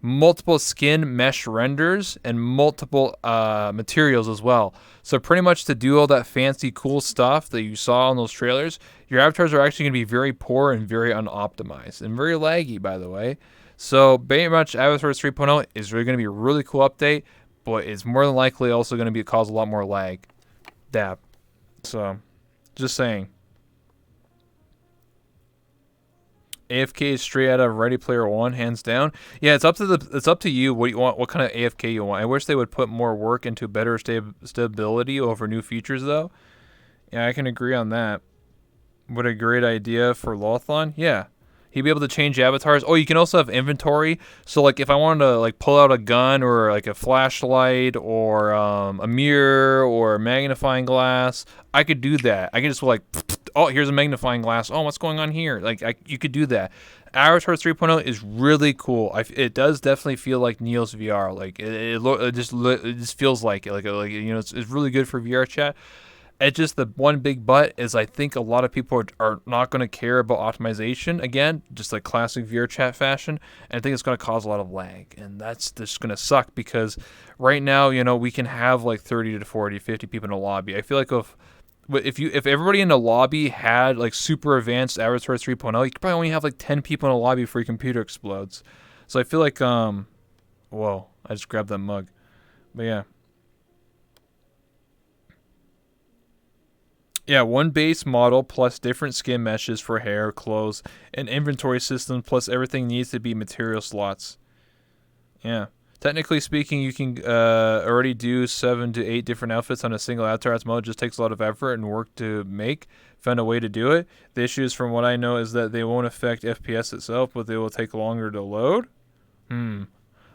multiple skin mesh renders and multiple materials as well. So pretty much to do all that fancy cool stuff that you saw in those trailers, your avatars are actually going to be very poor and very unoptimized and very laggy, by the way. So pretty much Avatar 3.0 is really going to be a really cool update, but it's more than likely also going to cause a lot more lag. Dab. So, just saying. AFK is straight out of Ready Player One, hands down. Yeah, it's up to you what you want, what kind of AFK you want. I wish they would put more work into better stability over new features, though. Yeah, I can agree on that. What a great idea for Lothlon. Yeah, he'd be able to change avatars. Oh, you can also have inventory. So like, if I wanted to like pull out a gun or like a flashlight or a mirror or a magnifying glass, I could do that. I could just like, oh, here's a magnifying glass. Oh, what's going on here? Like, you could do that. Avatar 3.0 is really cool. It does definitely feel like Neo's VR. Like it just feels like it. Like you know, it's really good for VR chat. It's just the one big but is I think a lot of people are not going to care about optimization again, just like classic VR chat fashion. And I think it's going to cause a lot of lag, and that's just going to suck because right now, you know, we can have like 30 to 40, 50 people in a lobby. I feel like if everybody in the lobby had like super advanced Avatar 3.0, you could probably only have like 10 people in a lobby before your computer explodes. So I feel like whoa, I just grabbed that mug. But yeah. Yeah, one base model plus different skin meshes for hair, clothes, and inventory system plus everything needs to be material slots. Yeah. Technically speaking, you can already do 7 to 8 different outfits on a single avatar mode. It just takes a lot of effort and work to make. Found a way to do it. The issue is, from what I know, is that they won't affect FPS itself, but they will take longer to load.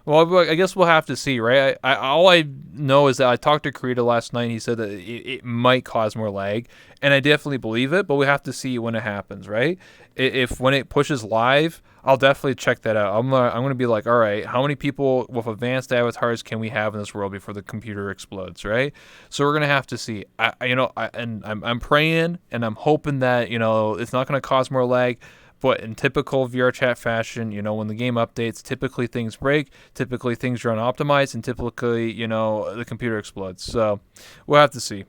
Well, I guess we'll have to see, right? All I know is that I talked to Karita last night, and he said that it might cause more lag, and I definitely believe it, but we have to see when it happens, right? If when it pushes live, I'll definitely check that out. I'm gonna be like, all right, how many people with advanced avatars can we have in this world before the computer explodes, right? So we're gonna have to see. I'm praying and I'm hoping that, you know, it's not gonna cause more lag. But in typical VR chat fashion, you know, when the game updates, typically things break, typically things are unoptimized, and typically, you know, the computer explodes. So we'll have to see.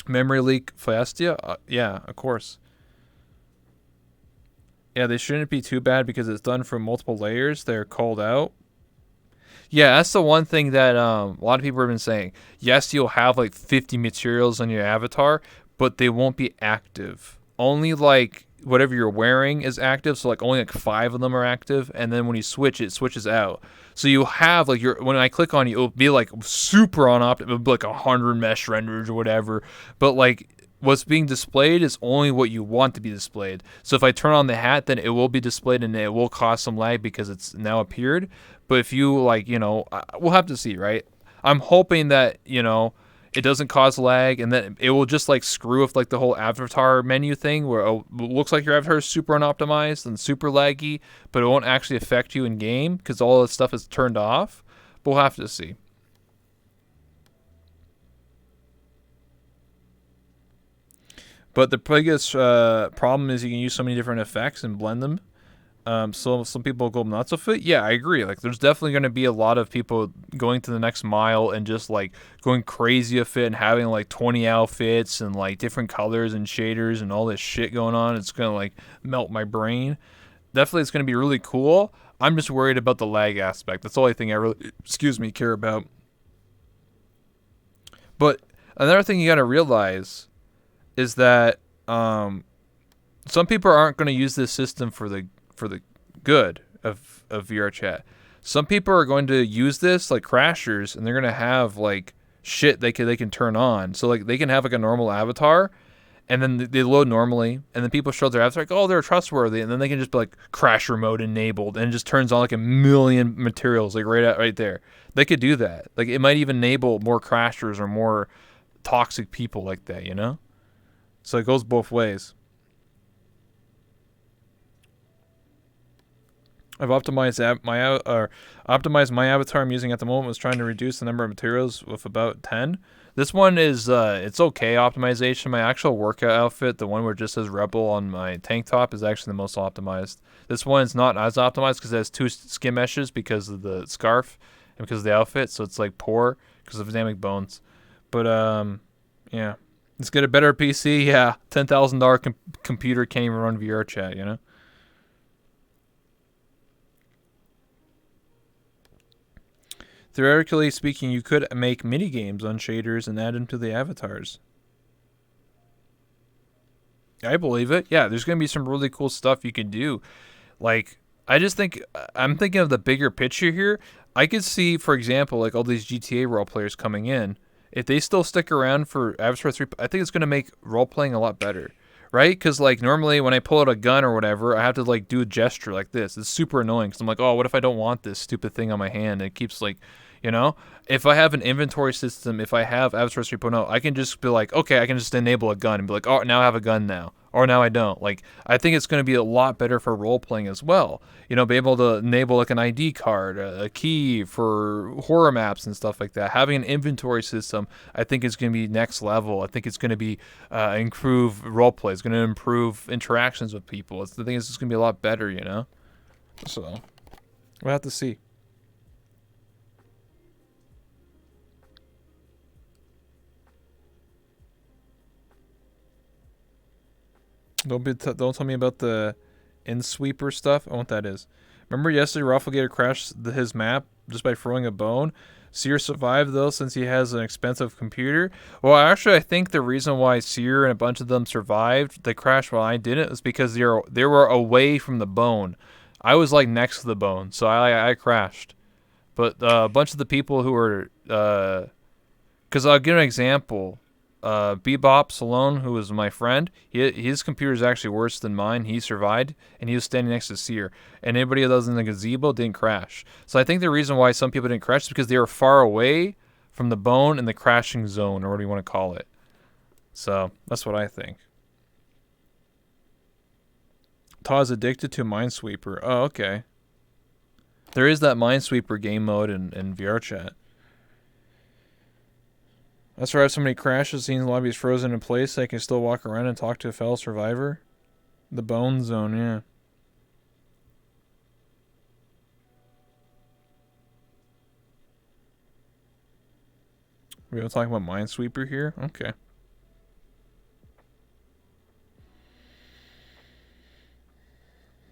Memory leak Fiestia? Yeah, of course. Yeah, they shouldn't be too bad because it's done from multiple layers. They're called out. Yeah, that's the one thing that a lot of people have been saying. Yes, you'll have like 50 materials on your avatar, but they won't be active only like whatever you're wearing is active. So like only like 5 of them are active, and then when you switch, it switches out. So you have like when I click on you, it'll be like super on opt. It'll be like 100 mesh renders or whatever. But like what's being displayed is only what you want to be displayed. So if I turn on the hat, then it will be displayed and it will cause some lag because it's now appeared. But if you like, we'll have to see, right? I'm hoping that, it doesn't cause lag, and then it will just like screw with like the whole avatar menu thing where it looks like your avatar is super unoptimized and super laggy, but it won't actually affect you in game because all this stuff is turned off. But we'll have to see. But the biggest problem is you can use so many different effects and blend them. So some people go nuts with it. Yeah, I agree. Like, there's definitely going to be a lot of people going to the next mile and just like going crazy with it and having like 20 outfits and like different colors and shaders and all this shit going on. It's going to like melt my brain. Definitely, it's going to be really cool. I'm just worried about the lag aspect. That's the only thing I really, care about. But another thing you got to realize is that some people aren't going to use this system for the good of VR chat. Some people are going to use this like crashers, and they're going to have like shit they can turn on. So like they can have like a normal avatar, and then they load normally, and then people show their avatar like, oh, they're trustworthy, and then they can just be like crasher mode enabled, and it just turns on like a million materials like right there. They could do that. Like it might even enable more crashers or more toxic people like that, So it goes both ways. I've optimized my avatar I'm using at the moment. Was trying to reduce the number of materials with about 10. This one is it's okay optimization. My actual workout outfit, the one where it just says Rebel on my tank top, is actually the most optimized. This one is not as optimized because it has 2 skin meshes because of the scarf and because of the outfit. So it's like poor because of dynamic bones. But yeah. Let's get a better PC. Yeah, $10,000 computer can't even run VR chat, Theoretically speaking, you could make mini games on shaders and add them to the avatars. I believe it. Yeah, there's going to be some really cool stuff you can do. Like, I'm thinking of the bigger picture here. I could see, for example, like all these GTA role players coming in. If they still stick around for Avatar 3, I think it's going to make role-playing a lot better, right? Because, like, normally when I pull out a gun or whatever, I have to, like, do a gesture like this. It's super annoying because I'm like, oh, what if I don't want this stupid thing on my hand? It keeps, like, if I have an inventory system, if I have Avatar 3.0, I can just be like, okay, I can just enable a gun and be like, oh, now I have a gun now. Or now I don't. Like, I think it's going to be a lot better for role-playing as well. Be able to enable, like, an ID card, a key for horror maps and stuff like that. Having an inventory system, I think is going to be next level. I think it's going to be improve role-play. It's going to improve interactions with people. I think it's just going to be a lot better, So, we'll have to see. Don't tell me about the in-sweeper stuff. I don't know what that is. Remember yesterday Rafflegator crashed his map just by throwing a bone? Seer survived, though, since he has an expensive computer. Well, actually, I think the reason why Seer and a bunch of them survived the crash while I didn't was because they were away from the bone. I was, like, next to the bone, so I crashed. But a bunch of the people who were... Because I'll give an example. Bebop Salone, who was my friend, his computer is actually worse than mine. He survived, and he was standing next to Seer. And anybody that was in the gazebo didn't crash. So I think the reason why some people didn't crash is because they were far away from the bone in the crashing zone, or what do you want to call it. So that's what I think. Todd's addicted to Minesweeper. Oh, okay. There is that Minesweeper game mode in VR chat. That's where I have so many crashes, seeing the lobby is frozen in place, I can still walk around and talk to a fellow survivor. The bone zone, yeah. We're talking about Minesweeper here? Okay.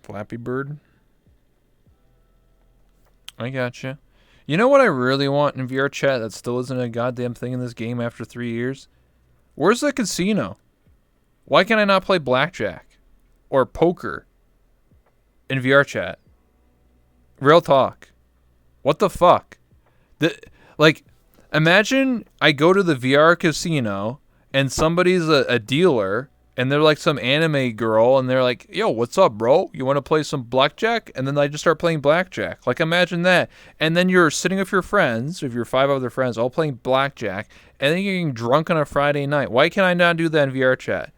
Flappy Bird. I gotcha. You know what I really want in VR chat that still isn't a goddamn thing in this game after 3 years? Where's the casino? Why can I not play blackjack or poker in VR chat? Real talk. What the fuck? Like, imagine I go to the VR casino and somebody's a dealer and they're like some anime girl and they're like, yo, what's up, bro? You want to play some blackjack? And then I just start playing blackjack. Like, imagine that. And then you're sitting with your friends, with your 5 other friends, all playing blackjack, and then you're getting drunk on a Friday night. Why can I not do that in VR chat?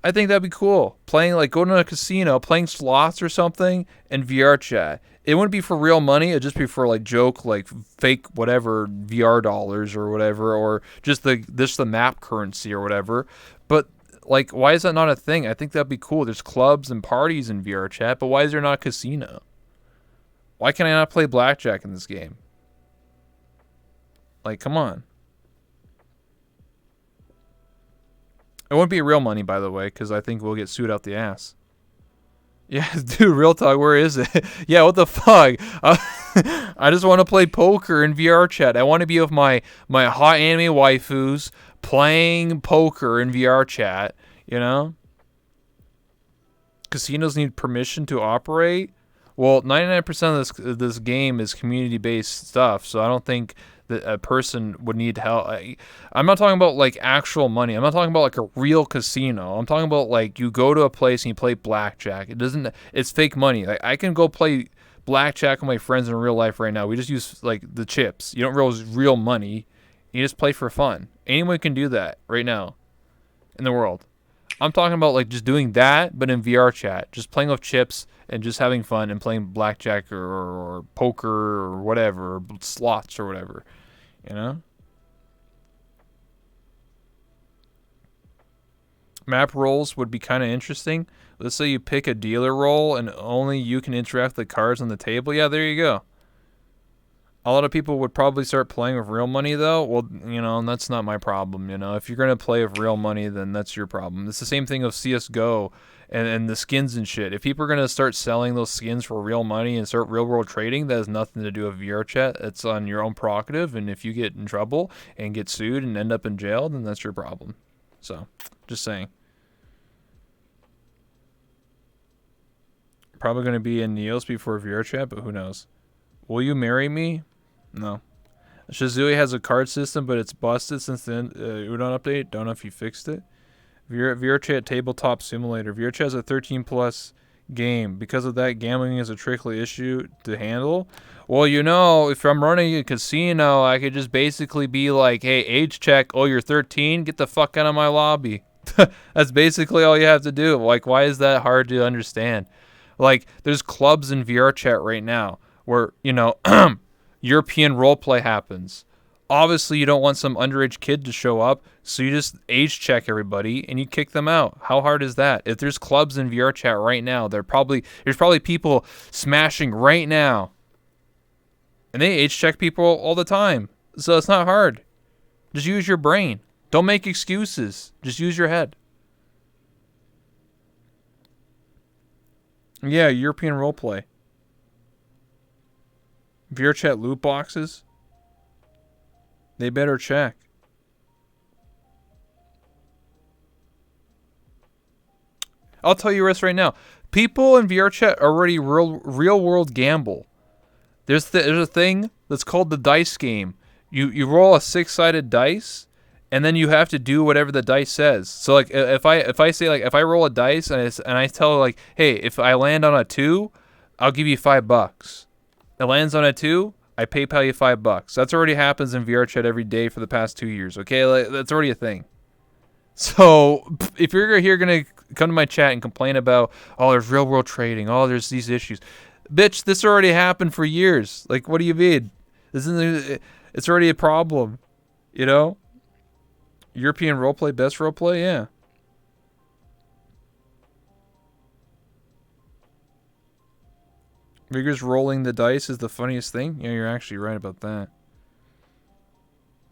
I think that'd be cool. Playing, like, going to a casino, playing slots or something in VR chat. It wouldn't be for real money. It'd just be for, like, joke, like, fake whatever VR dollars or whatever, or just the map currency or whatever. But, like, why is that not a thing? I think that'd be cool. There's clubs and parties in VR chat, but why is there not a casino? Why can I not play blackjack in this game? Like, come on. It won't be real money, by the way, because I think we'll get sued out the ass. Yeah, dude, real talk, where is it? Yeah, what the fuck? I just want to play poker in VR chat. I want to be with my hot anime waifus playing poker in VR chat, you know? Casinos need permission to operate. Well, 99% of this game is community-based stuff, so I don't think that a person would need help. I'm not talking about, like, actual money. I'm not talking about, like, a real casino. I'm talking about, like, you go to a place and you play blackjack. It's fake money. Like, I can go play blackjack with my friends in real life right now. We just use, like, the chips. You don't use real money. You just play for fun. Anyone can do that right now in the world. I'm talking about, like, just doing that, but in VR chat. Just playing with chips and just having fun and playing blackjack or poker or whatever, or slots or whatever, you know? Map rolls would be kind of interesting. Let's say you pick a dealer role and only you can interact with the cards on the table. Yeah, there you go. A lot of people would probably start playing with real money, though. Well, you know, that's not my problem, you know. If you're going to play with real money, then that's your problem. It's the same thing with CSGO and the skins and shit. If people are going to start selling those skins for real money and start real-world trading, that has nothing to do with VR chat. It's on your own prerogative, and if you get in trouble and get sued and end up in jail, then that's your problem. So, just saying. Probably going to be in Neos before VR chat, but who knows. Will you marry me? No. Shizui has a card system, but it's busted since the Udon update. Don't know if you fixed it. VRChat Tabletop Simulator. VRChat is a 13 plus game. Because of that, gambling is a tricky issue to handle. Well, you know, if I'm running a casino, I could just basically be like, hey, age check. Oh, you're 13? Get the fuck out of my lobby. That's basically all you have to do. Like, why is that hard to understand? Like, there's clubs in VRChat right now where, you know, European roleplay happens. Obviously, you don't want some underage kid to show up, so you just age check everybody and you kick them out. How hard is that? If there's clubs in VR chat right now, there's probably people smashing right now, and they age check people all the time. So it's not hard. Just use your brain. Don't make excuses. Just use your head. Yeah, European roleplay. VR chat loot boxes. They better check. I'll tell you this right now. People in VR chat already real world gamble. There's a thing that's called the dice game. You roll a 6-sided dice, and then you have to do whatever the dice says. So like if I say like if I roll a dice and I tell like, hey, if I land on a 2, I'll give you $5. It lands on a 2, I PayPal you $5. That's already happens in VR chat every day for the past 2 years. Okay, like, that's already a thing. So if you're here gonna come to my chat and complain about, oh, there's real world trading, oh, there's these issues, bitch, this already happened for years. Like, what do you mean? It's already a problem, you know? European roleplay, best roleplay, yeah. Rigor's rolling the dice is the funniest thing. Yeah, you're actually right about that.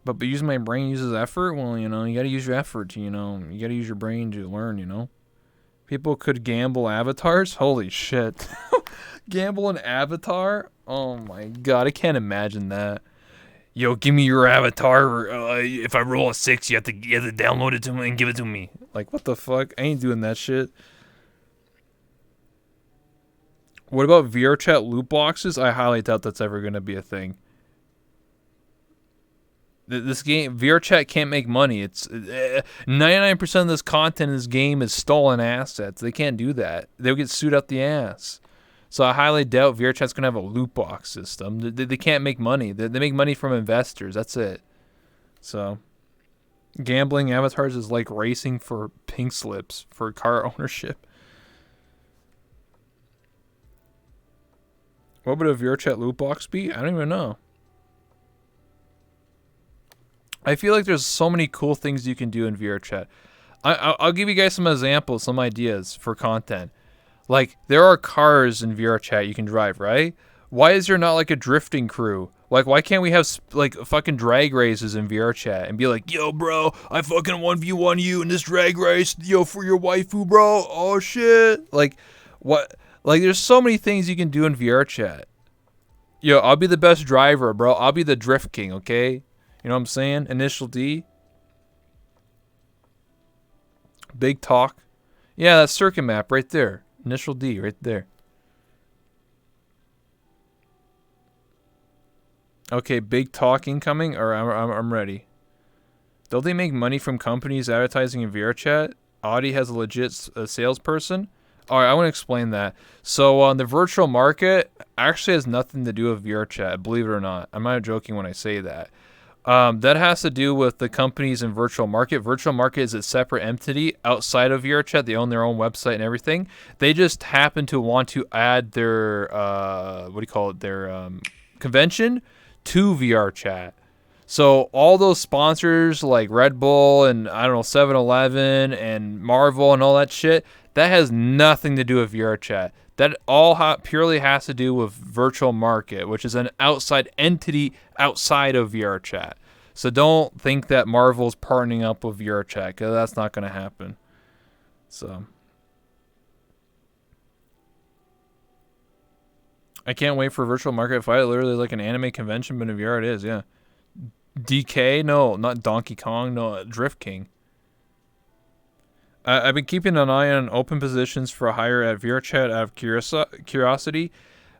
But using my brain uses effort? Well, you know, you gotta use your effort to, you know, you gotta use your brain to learn, you know? People could gamble avatars? Holy shit. Gamble an avatar? Oh my god, I can't imagine that. Yo, give me your avatar. If I roll a 6, you have to download it to me and give it to me. Like, what the fuck? I ain't doing that shit. What about VRChat loot boxes? I highly doubt that's ever going to be a thing. This game, VRChat can't make money. It's 99% of this content in this game is stolen assets. They can't do that. They'll get sued out the ass. So I highly doubt VRChat's going to have a loot box system. They can't make money. They make money from investors. That's it. So gambling avatars is like racing for pink slips for car ownership. What would a VRChat loot box be? I don't even know. I feel like there's so many cool things you can do in VRChat. I'll give you guys some examples, some ideas for content. Like, there are cars in VRChat you can drive, right? Why is there not like a drifting crew? Like, why can't we have like fucking drag races in VRChat and be like, yo, bro, I fucking 1v1 you in this drag race, yo, for your waifu, bro. Oh shit. Like, what? Like, there's so many things you can do in VRChat. Yo, I'll be the best driver, bro. I'll be the drift king, okay? You know what I'm saying? Initial D. Big talk. Yeah, that circuit map right there. Initial D right there. Okay, big talk incoming. Or I'm ready. Don't they make money from companies advertising in VRChat? Audi has a legit salesperson. All right, I want to explain that. So the virtual market actually has nothing to do with VRChat, believe it or not. I'm not joking when I say that. That has to do with the companies in virtual market. Virtual market is a separate entity outside of VRChat. They own their own website and everything. They just happen to want to add their their convention to VRChat. So all those sponsors like Red Bull and I don't know 7-Eleven and Marvel and all that shit, that has nothing to do with VRChat. That all purely has to do with virtual market, which is an outside entity outside of VRChat. So don't think that Marvel's partnering up with VRChat, because that's not going to happen. So I can't wait for virtual market fight. Literally like an anime convention, but in VR it is, yeah. DK? No, not Donkey Kong. No, Drift King. I've been keeping an eye on open positions for a hire at VRChat out of curiosity.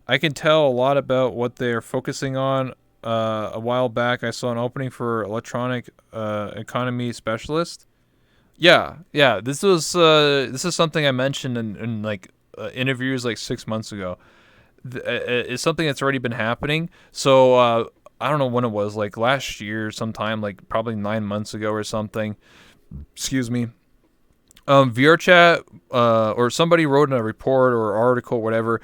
I can tell a lot about what they're focusing on. A while back, I saw an opening for electronic economy specialist. Yeah. This is something I mentioned in like interviews like 6 months ago. It's something that's already been happening. So I don't know when it was, like last year sometime, like probably 9 months ago or something. Excuse me. VRChat or somebody wrote in a report or article, or whatever.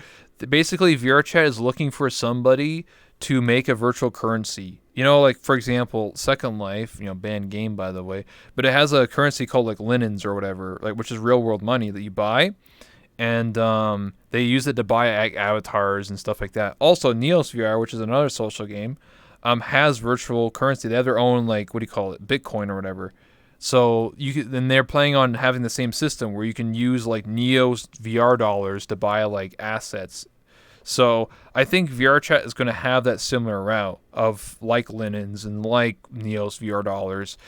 Basically, VRChat is looking for somebody to make a virtual currency. You know, like for example, Second Life, banned game by the way, but it has a currency called like linens or whatever, like which is real world money that you buy, and they use it to buy avatars and stuff like that. Also, Neos VR, which is another social game, has virtual currency. They have their own like Bitcoin or whatever. So then they're planning on having the same system where you can use like Neo's VR dollars to buy like assets. So I think VRChat is going to have that similar route of like linens and like Neo's VR dollars.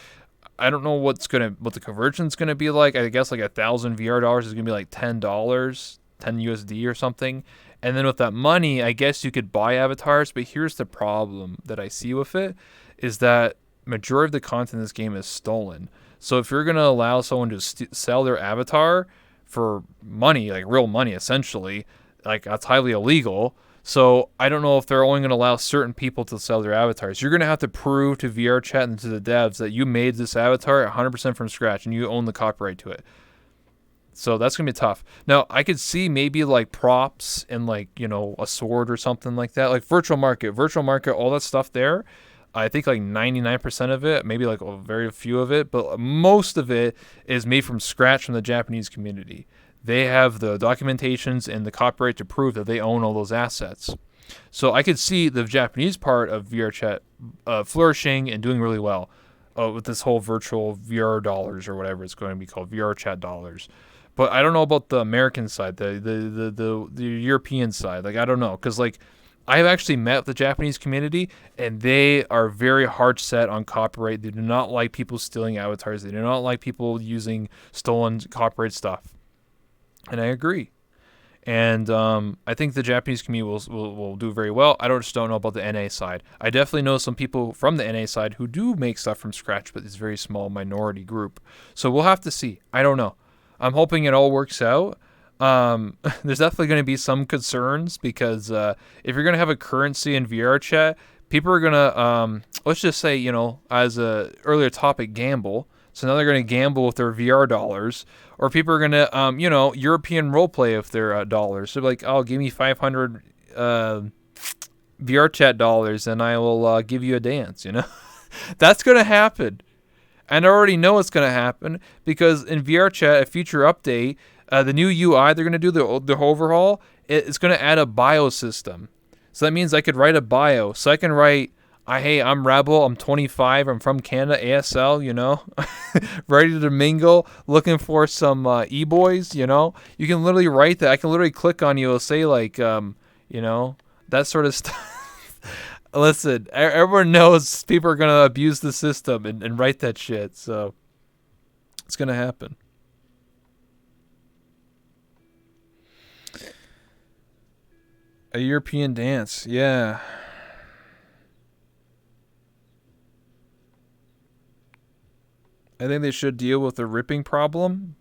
I don't know what the conversion's going to be like. I guess like 1,000 VR dollars is going to be like $10, 10 USD or something. And then with that money, I guess you could buy avatars. But here's the problem that I see with it is that majority of the content in this game is stolen. So if you're going to allow someone to sell their avatar for money, like real money essentially, like that's highly illegal. So I don't know if they're only going to allow certain people to sell their avatars. You're going to have to prove to VRChat and to the devs that you made this avatar 100% from scratch and you own the copyright to it. So that's going to be tough. Now, I could see maybe like props and like, a sword or something like that. Like virtual market, all that stuff there. I think like 99% of it, maybe like a very few of it, but most of it is made from scratch from the Japanese community. They have the documentations and the copyright to prove that they own all those assets. So I could see the Japanese part of VRChat flourishing and doing really well with this whole virtual VR dollars or whatever it's going to be called, VRChat dollars. But I don't know about the American side, the European side. Like I don't know, because like I've actually met with the Japanese community, and they are very hard set on copyright. They do not like people stealing avatars. They do not like people using stolen copyright stuff. And I agree. And I think the Japanese community will do very well. I just don't know about the NA side. I definitely know some people from the NA side who do make stuff from scratch, but it's a very small minority group. So we'll have to see. I don't know. I'm hoping it all works out. There's definitely going to be some concerns because if you're going to have a currency in VR chat, people are going to, let's just say, as a earlier topic, gamble. So now they're going to gamble with their VR dollars, or people are going to, European roleplay with their dollars. So like, oh, give me 500 VR chat dollars, and I will give you a dance. That's going to happen, and I already know it's going to happen because in VR chat, a future update, the new UI they're going to do the overhaul. It's going to add a bio system. So that means I could write a bio. So I can write, hey, I'm Rebel, I'm 25, I'm from Canada, ASL, ready to mingle, looking for some e-boys, You can literally write that. I can literally click on you. It'll say like, that sort of stuff. Listen, everyone knows people are going to abuse the system and write that shit. So it's going to happen. A European dance, yeah. I think they should deal with the ripping problem.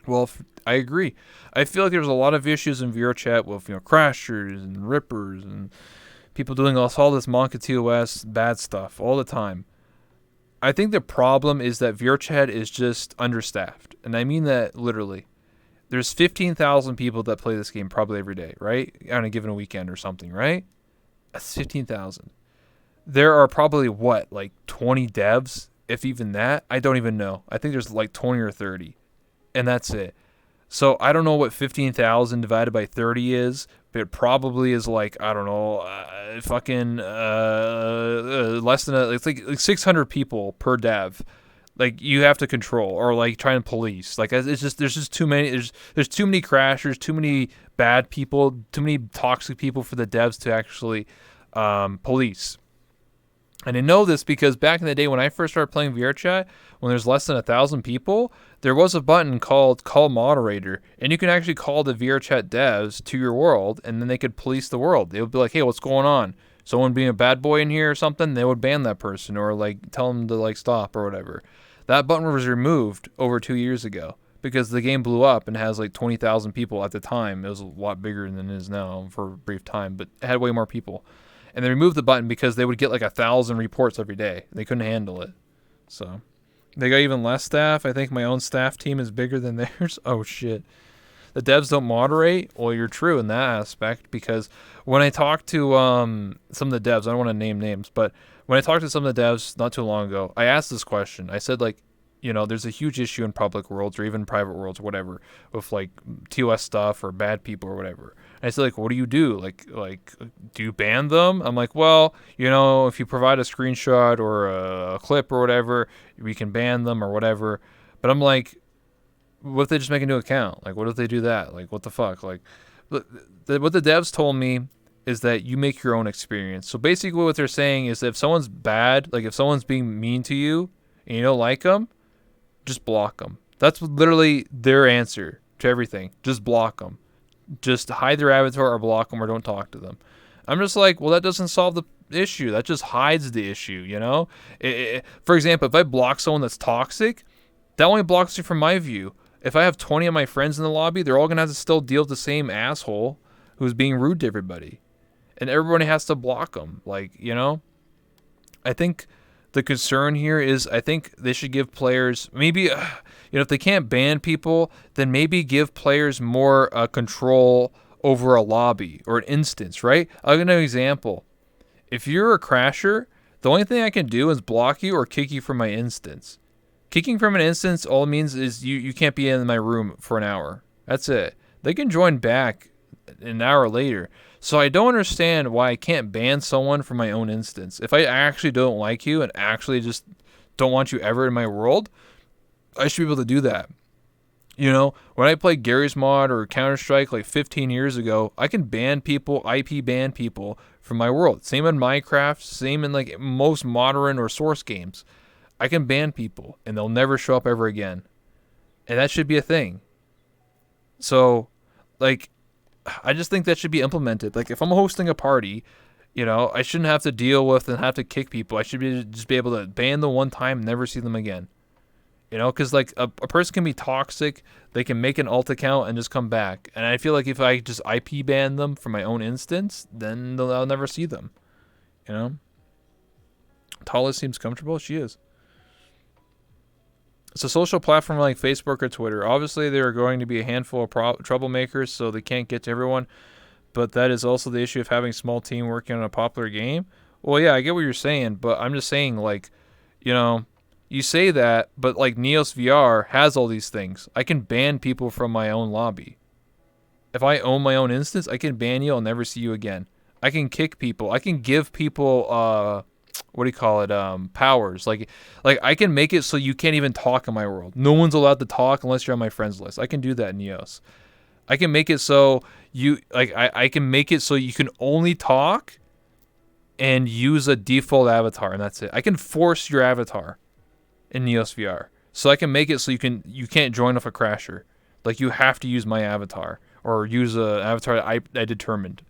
Well, I agree. I feel like there's a lot of issues in VR chat with crashers and rippers and people doing all this Monka TOS bad stuff all the time. I think the problem is that VR chat is just understaffed, and I mean that literally. There's 15,000 people that play this game probably every day, right? On a given weekend or something, right? That's 15,000. There are probably like 20 devs. If even that, I don't even know. I think there's like 20 or 30, and that's it. So I don't know what 15,000 divided by 30 is, but it probably is like, I don't know, less than it's like 600 people per dev. Like you have to control or like try and police. Like it's just there's just too many. There's too many crashers, too many bad people, too many toxic people for the devs to actually police. And I know this because back in the day when I first started playing VR chat, when there's less than 1,000 people, there was a button called Call Moderator, and you can actually call the VR chat devs to your world, and then they could police the world. They would be like, hey, what's going on? Someone being a bad boy in here or something? They would ban that person or like tell them to like stop or whatever. That button was removed over 2 years ago because the game blew up and has like 20,000 people at the time. It was a lot bigger than it is now for a brief time, but it had way more people. And they removed the button because they would get like 1,000 reports every day. They couldn't handle it. So they got even less staff. I think my own staff team is bigger than theirs. Oh, shit. The devs don't moderate? Well, you're true in that aspect because when I talked to some of the devs, I don't want to name names, but when I talked to some of the devs not too long ago, I asked this question. I said, like, there's a huge issue in public worlds or even private worlds or whatever with like TOS stuff or bad people or whatever. And I said, like, what do you do? Like, do you ban them? I'm like, well, if you provide a screenshot or a clip or whatever, we can ban them or whatever. But I'm like, what if they just make a new account? Like, what if they do that? Like, what the fuck? Like, what the devs told me is that you make your own experience. So basically what they're saying is that if someone's bad, like if someone's being mean to you and you don't like them, just block them. That's literally their answer to everything. Just block them. Just hide their avatar or block them or don't talk to them. I'm just like, well, that doesn't solve the issue. That just hides the issue, For example, if I block someone that's toxic, that only blocks you from my view. If I have 20 of my friends in the lobby, they're all going to have to still deal with the same asshole who's being rude to everybody. And everybody has to block them. Like, I think the concern here is I think they should give players maybe, if they can't ban people, then maybe give players more control over a lobby or an instance, right? I'll give you an example. If you're a crasher, the only thing I can do is block you or kick you from my instance. Kicking from an instance all it means is you can't be in my room for an hour. That's it. They can join back an hour later. So I don't understand why I can't ban someone from my own instance. If I actually don't like you and actually just don't want you ever in my world, I should be able to do that. When I played Gary's Mod or Counter-Strike like 15 years ago, I can ban people, IP ban people from my world. Same in Minecraft, same in like most modern or source games. I can ban people and they'll never show up ever again. And that should be a thing. So, like, I just think that should be implemented. Like, if I'm hosting a party, I shouldn't have to deal with and have to kick people. I should just be able to ban them one time and never see them again. Because like a person can be toxic, they can make an alt account and just come back. And I feel like if I just IP ban them from my own instance, then I'll never see them. Totless seems comfortable. She is. It's a social platform like Facebook or Twitter. Obviously, there are going to be a handful of troublemakers, so they can't get to everyone. But that is also the issue of having a small team working on a popular game. Well, yeah, I get what you're saying, but I'm just saying, like, you say that, but like Neos VR has all these things. I can ban people from my own lobby. If I own my own instance, I can ban you. I'll never see you again. I can kick people. I can give people what do you call it? Powers. Like I can make it so you can't even talk in my world. No one's allowed to talk unless you're on my friends list. I can do that in Neos. I can make it so I can make it so you can only talk and use a default avatar, and that's it. I can force your avatar in Neos VR. So I can make it so you can't join off a crasher. Like you have to use my avatar or use a avatar that I determined.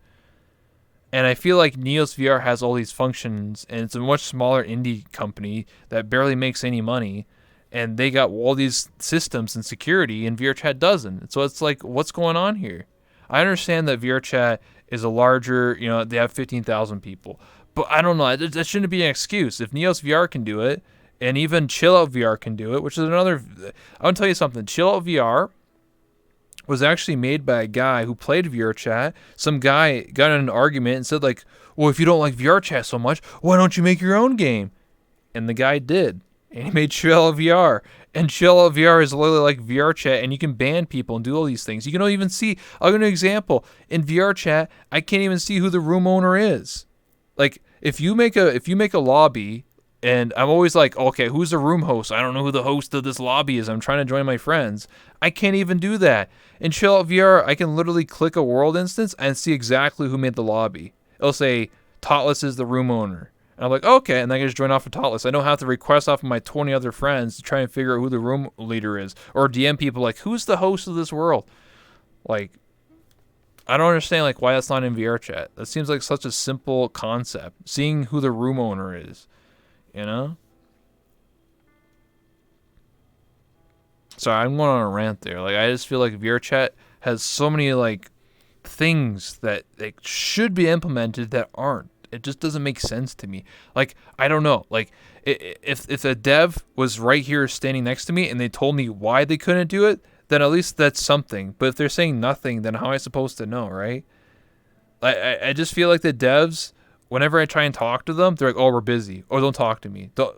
And I feel like Neos VR has all these functions, and it's a much smaller indie company that barely makes any money, and they got all these systems and security, and VRChat doesn't. So it's like, what's going on here? I understand that VRChat is a larger, they have 15,000 people, but I don't know. That shouldn't be an excuse. If Neos VR can do it, and even Chill Out VR can do it, which is another. I want to tell you something. Chill Out VR was actually made by a guy who played VRChat. Some guy got in an argument and said, like, well, if you don't like VRChat so much, why don't you make your own game? And the guy did. And he made Chill Out VR. And Chill Out VR is literally like VRChat, and you can ban people and do all these things. You can even see. I'll give you an example. In VRChat, I can't even see who the room owner is. Like, if you make a lobby. And I'm always like, okay, who's the room host? I don't know who the host of this lobby is. I'm trying to join my friends. I can't even do that. In Chill Out VR, I can literally click a world instance and see exactly who made the lobby. It'll say, Totless is the room owner. And I'm like, okay, and then I can just join off of Totless. I don't have to request off of my 20 other friends to try and figure out who the room leader is. Or DM people like, who's the host of this world? Like, I don't understand like why that's not in VRChat. That seems like such a simple concept. Seeing who the room owner is. Sorry, I'm going on a rant there. Like, I just feel like VRChat has so many like things that should be implemented that aren't. It just doesn't make sense to me. Like, I don't know. Like, if a dev was right here standing next to me and they told me why they couldn't do it, then at least that's something. But if they're saying nothing, then how am I supposed to know, right? I just feel like the devs, whenever I try and talk to them, they're like, "Oh, we're busy. Oh, don't talk to me." They're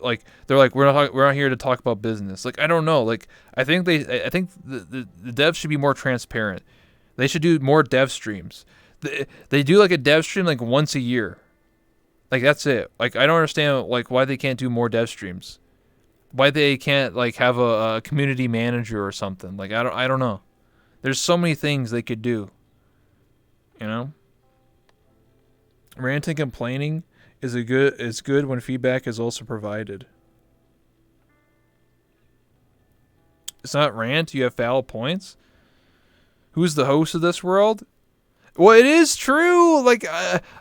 like, "We're not here to talk about business." Like, I don't know. Like, I think the devs should be more transparent. They should do more dev streams. They do like a dev stream like once a year. Like, that's it. Like, I don't understand like why they can't do more dev streams. Why they can't like have a community manager or something. Like, I don't know. There's so many things they could do. Ranting and complaining is good when feedback is also provided. It's not rant, you have valid points. Who's the host of this world? Well, it is true. Like,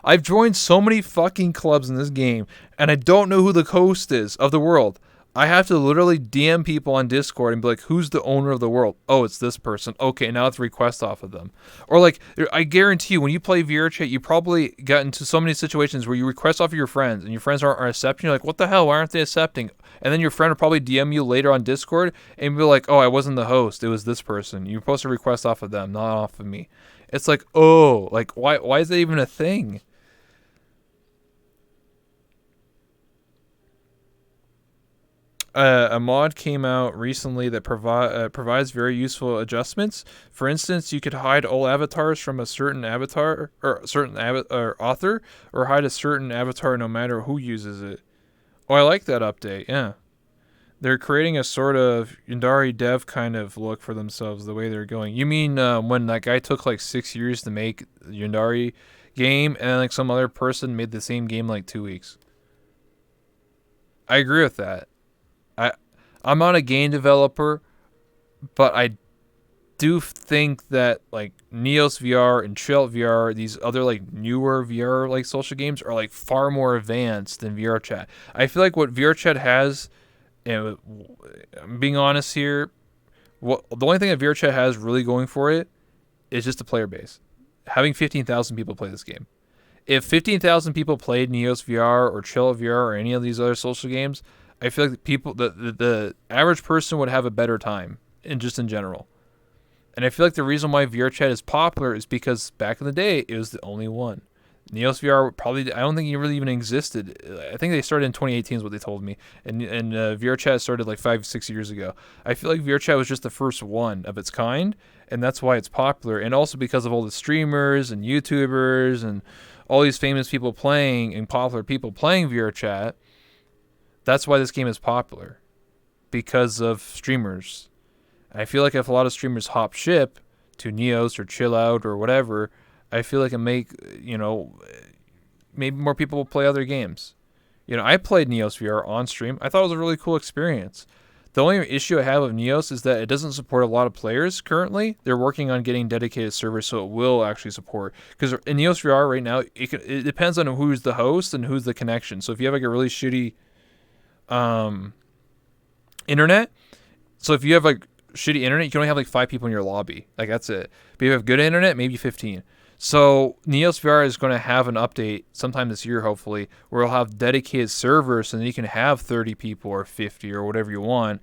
I've joined so many fucking clubs in this game, and I don't know who the host is of the world. I have to literally DM people on Discord and be like, who's the owner of the world? Oh, it's this person. Okay, now it's request off of them. Or like, I guarantee you, when you play VRChat, you probably got into so many situations where you request off of your friends and your friends aren't accepting. You're like, what the hell? Why aren't they accepting? And then your friend will probably DM you later on Discord and be like, oh, I wasn't the host. It was this person. You're supposed to request off of them, not off of me. It's like, oh, like, why is that even a thing? A mod came out recently that provides very useful adjustments. For instance, you could hide all avatars from a certain avatar or author, or hide a certain avatar no matter who uses it. Oh, I like that update. Yeah, They're creating a sort of Yandere dev kind of look for themselves the way they're going. You mean when that guy took like 6 years to make the Yandere game and like some other person made the same game like 2 weeks? I agree with that. I I'm not a game developer, but I do think that like Neos VR and Chill VR, these other like newer VR like social games are like far more advanced than VR chat. I feel like what VR chat has, and I'm being honest here, what the only thing that VR chat has really going for it is just the player base. Having 15,000 people play this game. If 15,000 people played Neos VR or Chill VR or any of these other social games, I feel like the average person would have a better time in just in general. And I feel like the reason why VRChat is popular is because back in the day, it was the only one. Neos VR probably, I don't think it really even existed. I think they started in 2018 is what they told me. And VRChat started like 5, 6 years ago. I feel like VRChat was just the first one of its kind. And that's why it's popular. And also because of all the streamers and YouTubers and all these famous people playing and popular people playing VRChat. That's why this game is popular. Because of streamers. I feel like if a lot of streamers hop ship to Neos or Chill Out or whatever, I feel like it maybe more people will play other games. I played Neos VR on stream. I thought it was a really cool experience. The only issue I have with Neos is that it doesn't support a lot of players currently. They're working on getting dedicated servers so it will actually support. Because in Neos VR right now, it depends on who's the host and who's the connection. So if you have like a really shitty internet, so if you have like shitty internet, you can only have like 5 people in your lobby. Like that's it. But if you have good internet, maybe 15. So Neos VR is going to have an update sometime this year, hopefully, where it'll have dedicated servers and you can have 30 people or 50 or whatever you want,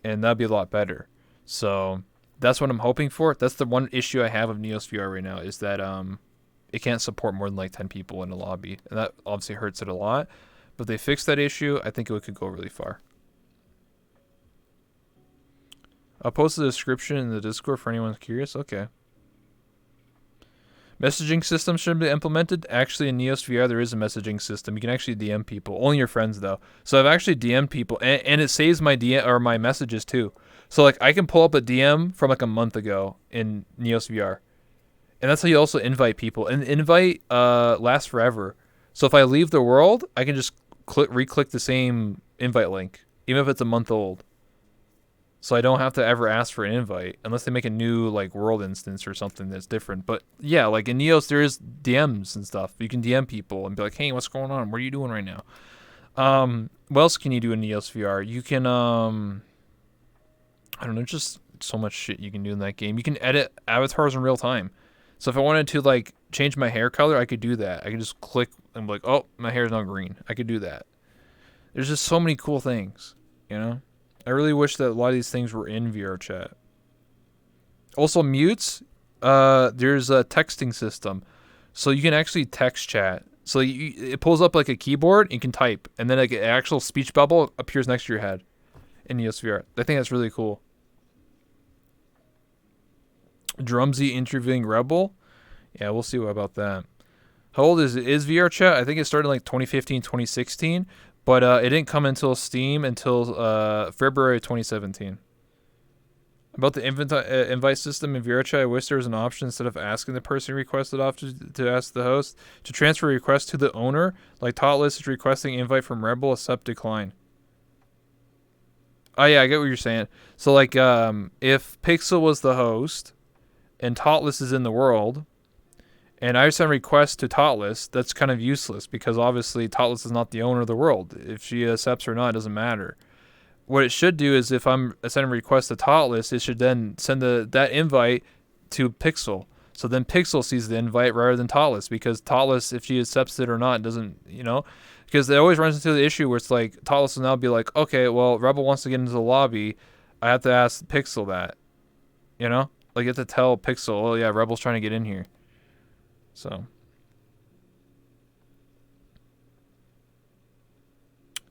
and that'd be a lot better. So that's what I'm hoping for. That's the one issue I have of Neos VR right now is that it can't support more than like 10 people in a lobby, and that obviously hurts it a lot. But if they fix that issue, I think it could go really far. I'll post the description in the Discord for anyone curious. Okay. Messaging system should be implemented. Actually, in Neos VR, there is a messaging system. You can actually DM people. Only your friends, though. So I've actually DM'd people, and it saves my DM or my messages too. So like I can pull up a DM from like a month ago in Neos VR, and that's how you also invite people. And invite lasts forever. So if I leave the world, I can just re-click the same invite link, even if it's a month old. So I don't have to ever ask for an invite unless they make a new like world instance or something that's different. But yeah, like in Neos, there is DMs and stuff. You can DM people and be like, "Hey, what's going on? What are you doing right now?" What else can you do in Neos VR? You can I don't know, just so much shit you can do in that game. You can edit avatars in real time. So if I wanted to like change my hair color, I could do that. I could just click and be like, "Oh, my hair is now green." I could do that. There's just so many cool things, I really wish that a lot of these things were in VR chat. Also, mutes. There's a texting system, so you can actually text chat. So it pulls up like a keyboard, and you can type, and then like an actual speech bubble appears next to your head in Neos VR. I think that's really cool. Drumsy interviewing Rebel. Yeah, we'll see what about that. How old is VR chat? I think it started in like 2015, 2016. But it didn't come until Steam until February 2017. About the invite system in VRChat, I wish there was an option instead of asking the person requested off to ask the host to transfer a request to the owner, like Totless is requesting invite from Rebel, accept decline. Oh yeah, I get what you're saying. So like if Pixel was the host and Totless is in the world, and I send a request to Totless, that's kind of useless because obviously Totless is not the owner of the world. If she accepts or not, it doesn't matter. What it should do is if I'm sending a request to Totless, it should then send that invite to Pixel. So then Pixel sees the invite rather than Totless because Totless, if she accepts it or not, doesn't, because it always runs into the issue where it's like Totless will now be like, okay, well, Rebel wants to get into the lobby. I have to ask Pixel that, Like you have to tell Pixel, oh yeah, Rebel's trying to get in here. So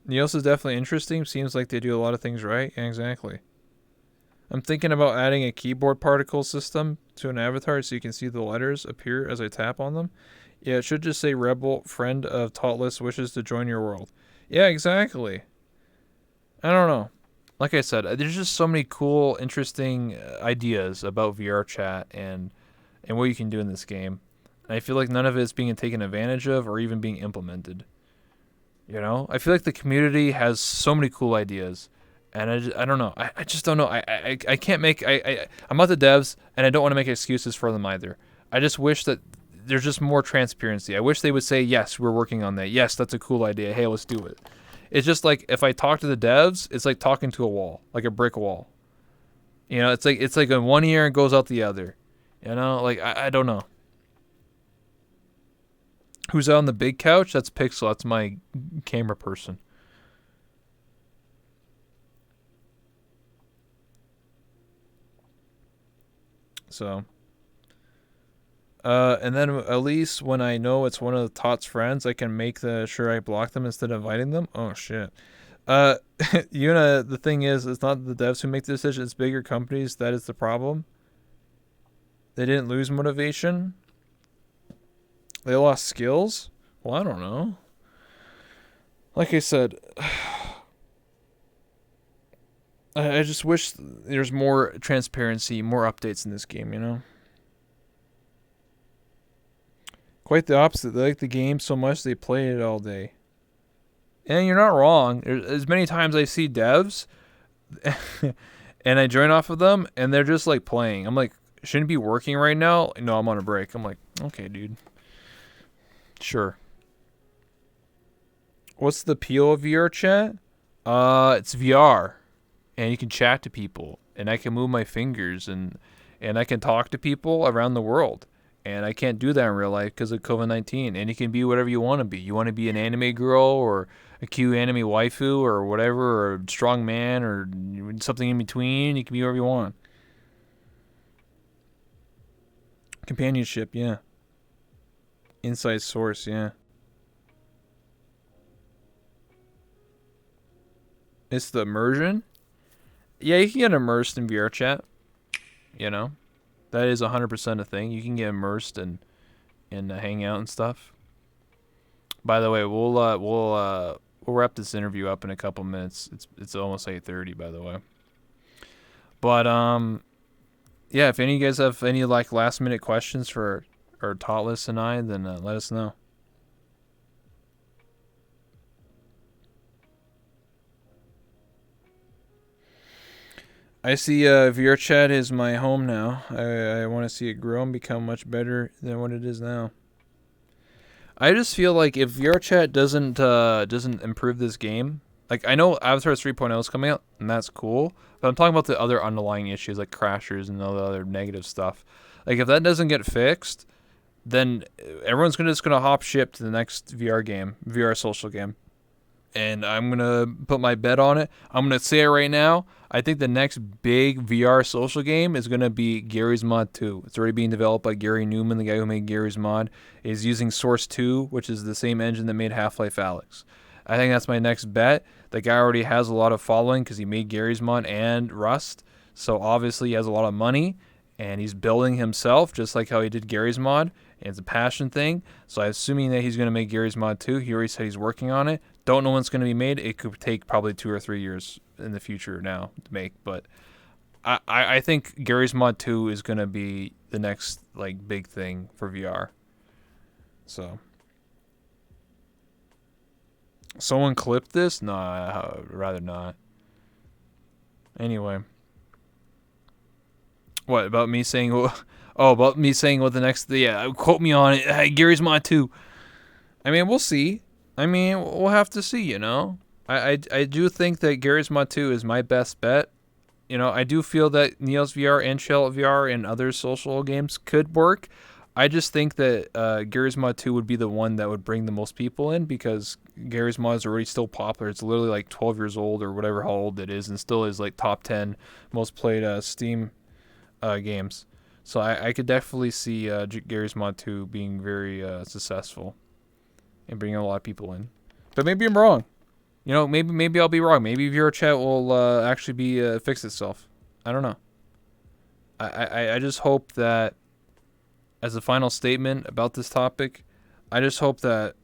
Neos is definitely interesting. Seems like they do a lot of things right. Yeah, exactly. I'm thinking about adding a keyboard particle system to an avatar so you can see the letters appear as I tap on them. Yeah, it should just say Rebel, friend of Totless, wishes to join your world. Yeah, exactly. I don't know. like I said, there's just so many cool, interesting ideas about VR chat and what you can do in this game. And I feel like none of it is being taken advantage of or even being implemented. You know, I feel like the community has so many cool ideas, and I don't know. I just don't know. I can't make. I'm not the devs, and I don't want to make excuses for them either. I just wish that there's just more transparency. I wish they would say, yes, we're working on that. Yes, that's a cool idea. Hey, let's do it. It's just like if I talk to the devs, it's like talking to a wall, like a brick wall. You know, it's like in one ear and goes out the other. You know, like I don't know. Who's on the big couch? That's Pixel. That's my camera person. So, and then at least when I know it's one of the Tot's friends, I can make sure I block them instead of inviting them. Oh shit. Uh, Yuna, the thing is, it's not the devs who make the decision. It's bigger companies that is the problem. They didn't lose motivation. They lost skills. Well, I don't know. Like I said, I just wish there's more transparency, more updates in this game, you know? Quite the opposite. They like the game so much they play it all day. And you're not wrong. There's, as many times I see devs and I join off of them and they're just like playing. I'm like, shouldn't be working right now? No, I'm on a break. I'm like, okay, dude. Sure. What's the appeal of VR chat? It's VR. And you can chat to people. And I can move my fingers and I can talk to people around the world. And I can't do that in real life because of COVID-19. And you can be whatever you want to be. You want to be an anime girl or a cute anime waifu or whatever, or a strong man or something in between. You can be whatever you want. Companionship, yeah. Inside source, yeah. It's the immersion. Yeah, you can get immersed in VR chat. You know, that is 100% a thing. You can get immersed and hang out and stuff. By the way, we'll wrap this interview up in a couple minutes. It's almost 8:30, by the way. But yeah. If any of you guys have any like last minute questions for or Totless and I, then let us know. I see VR chat is my home now. I want to see it grow and become much better than what it is now. I just feel like if VR chat doesn't improve this game, like I know Avatar 3.0 is coming out and that's cool, but I'm talking about the other underlying issues like crashers and all the other negative stuff. Like if that doesn't get fixed, then everyone's just gonna hop ship to the next VR game, VR social game. And I'm gonna put my bet on it. I'm gonna say it right now. I think the next big VR social game is gonna be Gary's Mod 2. It's already being developed by Gary Newman, the guy who made Gary's Mod. Is using Source 2, which is the same engine that made Half-Life Alyx. I think that's my next bet. The guy already has a lot of following because he made Gary's Mod and Rust. So obviously he has a lot of money, and he's building himself just like how he did Gary's Mod. And it's a passion thing. So I'm assuming that he's gonna make Gary's Mod 2. He already said he's working on it. Don't know when it's going to be made. It could take probably 2 or 3 years in the future now to make. But I think Gary's Mod 2 is going to be the next like big thing for VR. So. Someone clipped this? No, I'd rather not. Anyway. What, about me saying... Oh, about me saying what the next... Yeah, quote me on it. Hey, Gary's Mod 2. I mean, we'll see. I mean, we'll have to see, you know. I do think that Gary's Mod 2 is my best bet. You know, I do feel that Neil's VR and Shell VR and other social games could work. I just think that Gary's Mod 2 would be the one that would bring the most people in because Gary's Mod is already still popular. It's literally like 12 years old or whatever how old it is and still is like top 10 most played Steam games. So I could definitely see Gary's Mod 2 being very successful. And bringing a lot of people in, but maybe I'm wrong. You know, maybe I'll be wrong. Maybe VR chat will actually be fix itself. I don't know. I just hope that, as a final statement about this topic, I just hope that,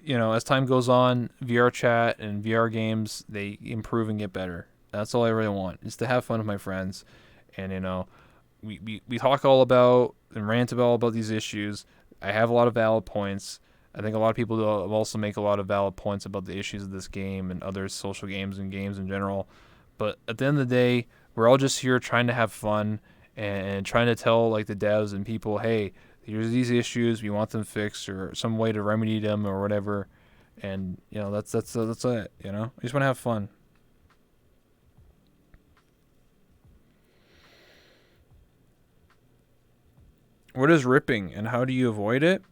you know, as time goes on, VR chat and VR games they improve and get better. That's all I really want, is to have fun with my friends. And, we talk all about and rant about all about these issues. I have a lot of valid points. I think a lot of people also make a lot of valid points about the issues of this game and other social games and games in general. But at the end of the day, we're all just here trying to have fun and trying to tell like the devs and people, hey, here's these issues, we want them fixed or some way to remedy them or whatever. And that's it. I just want to have fun. What is ripping and how do you avoid it?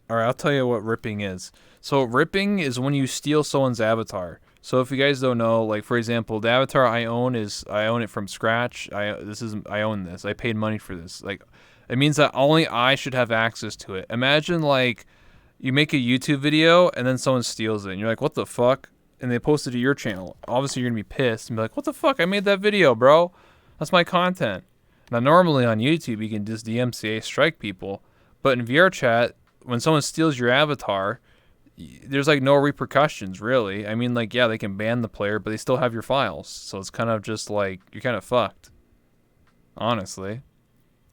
All right, I'll tell you what ripping is. So ripping is when you steal someone's avatar. So if you guys don't know, like for example, the avatar I own it from scratch. I own this. I paid money for this. Like it means that only I should have access to it. Imagine like you make a YouTube video and then someone steals it and you're like, "What the fuck?" And they post it to your channel. Obviously you're going to be pissed and be like, "What the fuck? I made that video, bro. That's my content." Now, normally on YouTube, you can just DMCA strike people, but in VR chat, when someone steals your avatar, there's like no repercussions, really. I mean, like, yeah, they can ban the player, but they still have your files, so it's kind of just like, you're kind of fucked, honestly.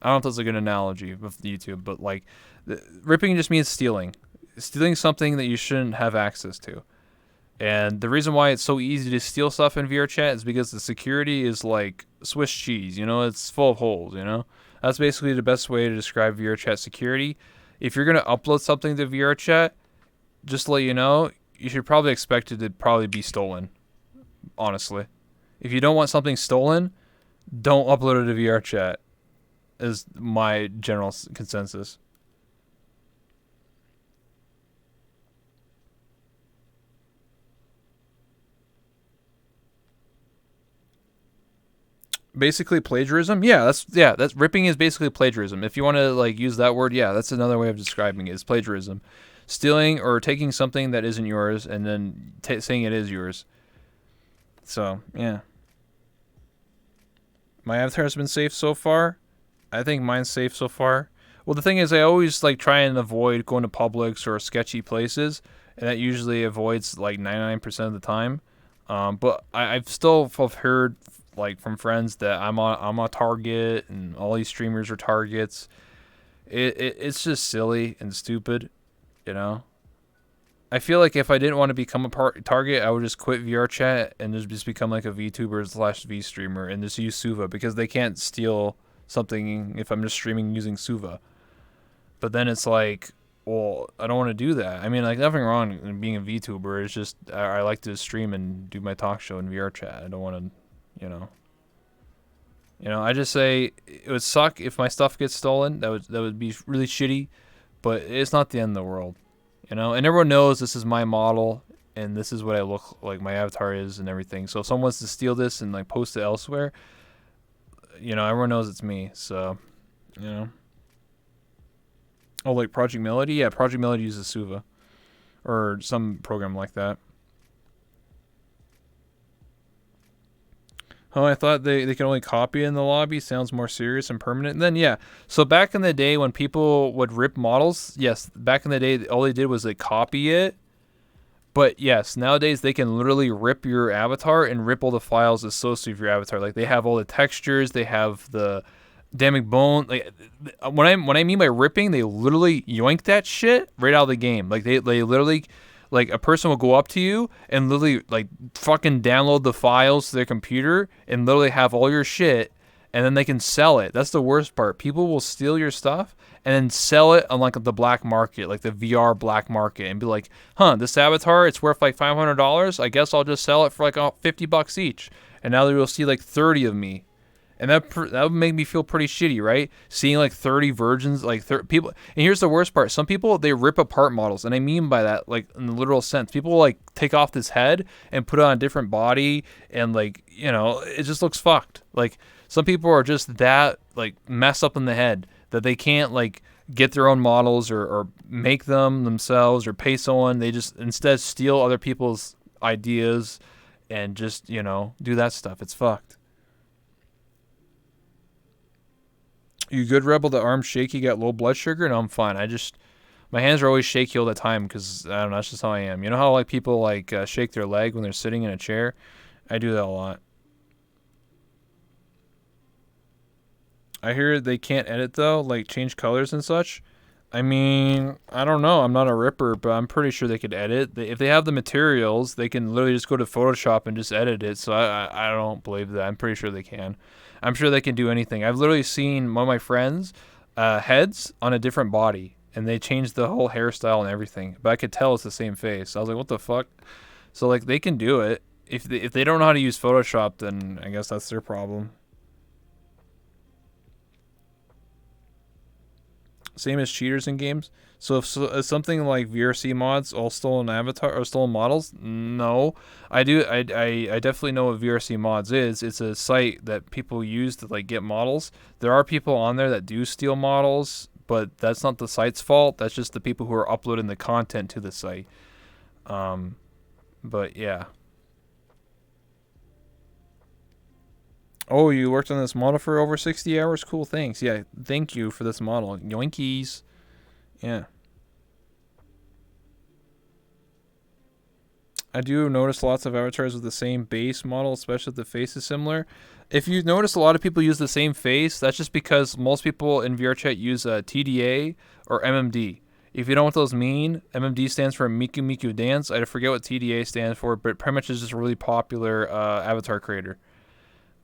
I don't know if that's a good analogy with YouTube, but like, ripping just means stealing. Stealing something that you shouldn't have access to. And the reason why it's so easy to steal stuff in VR chat is because the security is like Swiss cheese, it's full of holes, That's basically the best way to describe VR chat security. If you're going to upload something to VR chat, just to let you know, you should probably expect it to probably be stolen, honestly. If you don't want something stolen, don't upload it to VR chat, is my general consensus. Basically plagiarism. That's ripping is basically plagiarism. If you want to like use that word, that's another way of describing it. Is plagiarism, stealing or taking something that isn't yours and then saying it is yours. So yeah, my avatar has been safe so far. I think mine's safe so far. Well, the thing is, I always like try and avoid going to Publix or sketchy places, and that usually avoids like 99% of the time. But I've still heard like from friends that I'm a target and all these streamers are targets. It's just silly and stupid, I feel like if I didn't want to become a target, I would just quit VR chat and just become like a VTuber / V streamer and just use Suva because they can't steal something if I'm just streaming using Suva. But then it's like, well, I don't want to do that. I mean, like nothing wrong in being a VTuber. It's just I like to stream and do my talk show in VR chat. I don't want to. I just say it would suck if my stuff gets stolen. That would be really shitty, but it's not the end of the world, And everyone knows this is my model and this is what I look like. My avatar is and everything. So if someone wants to steal this and like post it elsewhere, everyone knows it's me. So, Oh, like Project Melody? Yeah, Project Melody uses Suva or some program like that. Oh, I thought they could only copy in the lobby. Sounds more serious and permanent. And then, yeah. So back in the day when people would rip models, yes, back in the day, all they did was they copy it. But yes, nowadays they can literally rip your avatar and rip all the files associated with your avatar. Like they have all the textures, they have the dynamic bone. Like when I mean by ripping, they literally yoink that shit right out of the game. Like they literally. Like a person will go up to you and literally like fucking download the files to their computer and literally have all your shit and then they can sell it. That's the worst part. People will steal your stuff and then sell it on like the black market, like the VR black market, and be like, this avatar, it's worth like $500. I guess I'll just sell it for like $50 each. And now you'll see like 30 of me. And that would make me feel pretty shitty, right? Seeing like 30 versions, like people. And here's the worst part: some people they rip apart models, and I mean by that, like in the literal sense. People like take off this head and put it on a different body, and like it just looks fucked. Like some people are just that like messed up in the head that they can't like get their own models or make them themselves or pay someone. They just instead steal other people's ideas and just do that stuff. It's fucked. You good, Rebel? The arm's shaky, got low blood sugar? No, I'm fine. My hands are always shaky all the time because, I don't know, that's just how I am. You know how, like, people, like, shake their leg when they're sitting in a chair? I do that a lot. I hear they can't edit though, like change colors and such. I mean, I don't know. I'm not a ripper, but I'm pretty sure they could edit. If they have the materials, they can literally just go to Photoshop and just edit it. So I don't believe that. I'm pretty sure they can. I'm sure they can do anything. I've literally seen one of my friends' heads on a different body, and they changed the whole hairstyle and everything. But I could tell it's the same face. I was like, what the fuck? So like they can do it. If they don't know how to use Photoshop, then I guess that's their problem. Same as cheaters in games. So if something like VRC mods all stolen avatar or stolen models, no, I do. I definitely know what VRC mods is. It's a site that people use to like get models. There are people on there that do steal models, but that's not the site's fault. That's just the people who are uploading the content to the site. Um, but yeah. Oh, you worked on this model for over 60 hours? Cool, thanks. Yeah, thank you for this model. Yoinkies. Yeah. I do notice lots of avatars with the same base model, especially if the face is similar. If you notice a lot of people use the same face, that's just because most people in VRChat use TDA or MMD. If you know what those mean, MMD stands for Miku Miku Dance. I forget what TDA stands for, but pretty much is just a really popular avatar creator.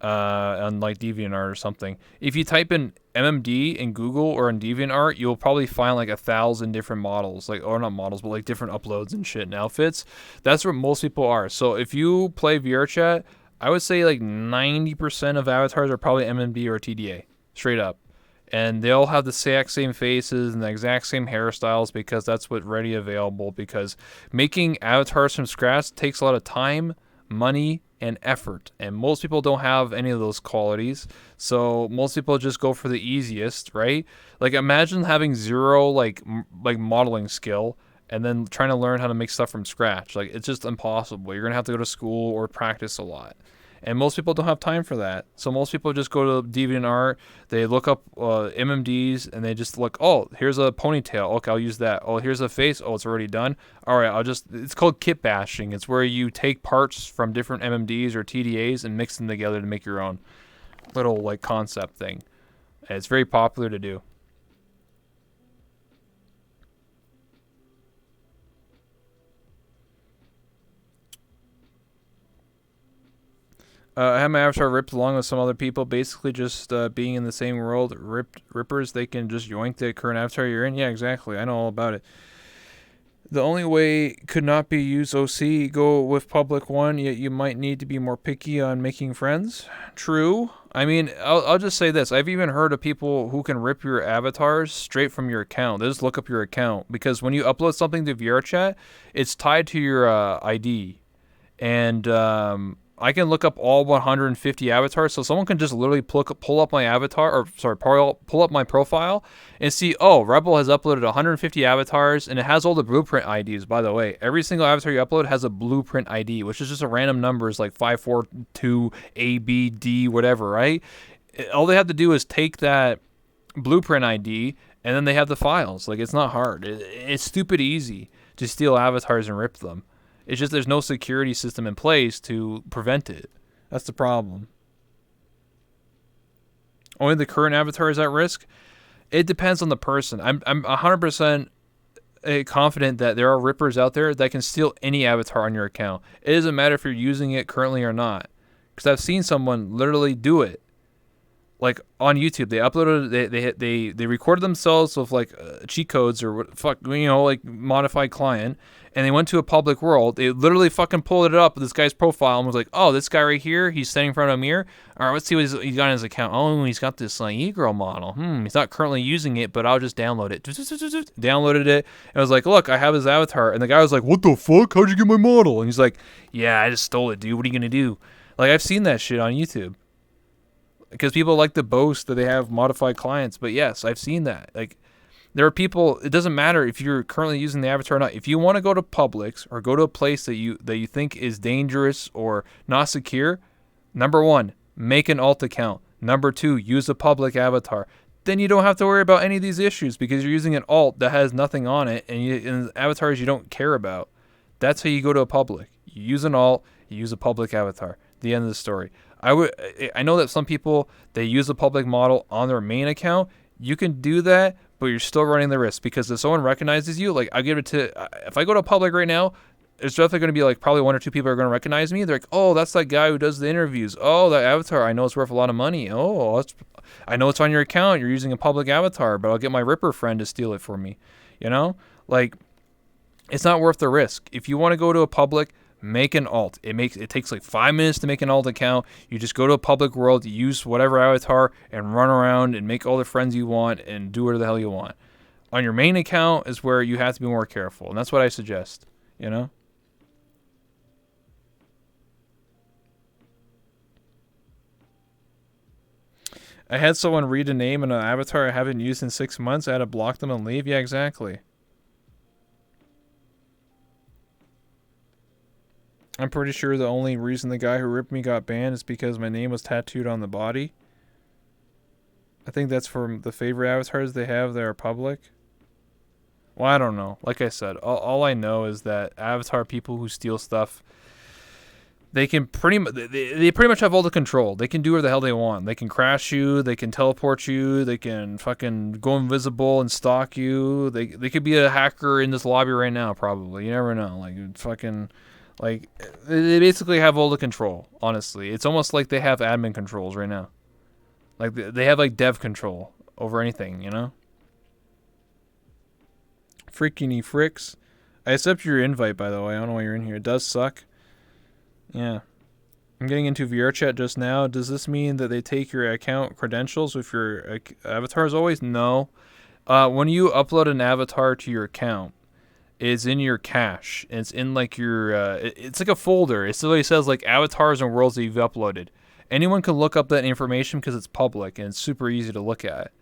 On like DeviantArt or something. If you type in MMD in Google or in DeviantArt, you'll probably find like 1,000 different models, like or not models, but like different uploads and shit and outfits. That's what most people are. So if you play VRChat, I would say like 90% of avatars are probably MMD or TDA, straight up. And they all have the exact same faces and the exact same hairstyles because that's what's ready available. Because making avatars from scratch takes a lot of time, money, and effort, and most people don't have any of those qualities, so most people just go for the easiest, right? Like imagine having zero like modeling skill and then trying to learn how to make stuff from scratch. Like it's just impossible. You're gonna have to go to school or practice a lot, and most people don't have time for that. So most people just go to DeviantArt, they look up MMDs, and they just look, oh, here's a ponytail. Okay, I'll use that. Oh, here's a face. Oh, it's already done. All right, it's called kit bashing. It's where you take parts from different MMDs or TDAs and mix them together to make your own little like concept thing. And it's very popular to do. I had my avatar ripped along with some other people, basically just being in the same world. Rippers, they can just yoink the current avatar you're in. Yeah, exactly. I know all about it. The only way could not be use OC, go with public one, yet you might need to be more picky on making friends. True. I mean, I'll just say this. I've even heard of people who can rip your avatars straight from your account. They just look up your account. Because when you upload something to VRChat, it's tied to your ID. And I can look up all 150 avatars, so someone can just literally pull up my avatar, or sorry, pull up my profile and see, oh, Rebel has uploaded 150 avatars, and it has all the blueprint IDs, by the way. Every single avatar you upload has a blueprint ID, which is just a random numbers like 542 A, B, D, whatever, right? All they have to do is take that blueprint ID, and then they have the files. Like, it's not hard. It's stupid easy to steal avatars and rip them. It's just there's no security system in place to prevent it. That's the problem. Only the current avatar is at risk. It depends on the person. I'm 100% confident that there are rippers out there that can steal any avatar on your account. It doesn't matter if you're using it currently or not. Because I've seen someone literally do it. Like on YouTube, they uploaded, they recorded themselves with like cheat codes or what fuck, like modified client, and they went to a public world. They literally fucking pulled it up with this guy's profile and was like, oh, this guy right here, he's standing in front of a mirror. All right, let's see what he's got in his account. Oh, he's got this like e-girl model. He's not currently using it, but I'll just download it. Downloaded it, and I was like, look, I have his avatar. And the guy was like, what the fuck? How'd you get my model? And he's like, yeah, I just stole it, dude. What are you gonna do? Like, I've seen that shit on YouTube. Because people like to boast that they have modified clients. But yes, I've seen that. Like, there are people, it doesn't matter if you're currently using the avatar or not. If you want to go to Publix or go to a place that you think is dangerous or not secure, number one, make an alt account. Number two, use a public avatar. Then you don't have to worry about any of these issues because you're using an alt that has nothing on it and avatars you don't care about. That's how you go to a public. You use an alt, you use a public avatar. The end of the story. I know that some people, they use the public model on their main account. You can do that, but you're still running the risk, because if someone recognizes you, like I give it to, if I go to public right now, there's definitely going to be like probably one or two people are going to recognize me. They're like, oh, that's that guy who does the interviews. Oh, that avatar, I know it's worth a lot of money. Oh, I know it's on your account. You're using a public avatar, but I'll get my Ripper friend to steal it for me. You know, like, it's not worth the risk. If you want to go to a public, make an alt. It takes like 5 minutes to make an alt account. You just go to a public world, use whatever avatar, and run around and make all the friends you want and do whatever the hell you want. On your main account is where you have to be more careful, and that's what I suggest. You know. I had someone read a name in an avatar I haven't used in 6 months. I had to block them and leave. Yeah, exactly. I'm pretty sure the only reason the guy who ripped me got banned is because my name was tattooed on the body. I think that's from the favorite avatars they have that are public. Well, I don't know. Like I said, all I know is that avatar people who steal stuff, they can they pretty much have all the control. They can do whatever the hell they want. They can crash you. They can teleport you. They can fucking go invisible and stalk you. They could be a hacker in this lobby right now, probably. You never know. Like, fucking, like, they basically have all the control. Honestly, it's almost like they have admin controls right now. Like, they have like dev control over anything. You know. Freaking fricks. I accept your invite, by the way. I don't know why you're in here. It does suck. Yeah. I'm getting into VR chat just now. Does this mean that they take your account credentials with your avatars always? No. When you upload an avatar to your account, it's in your cache. It's in like your, it's like a folder. It literally says like avatars and worlds that you've uploaded. Anyone can look up that information because it's public and it's super easy to look at.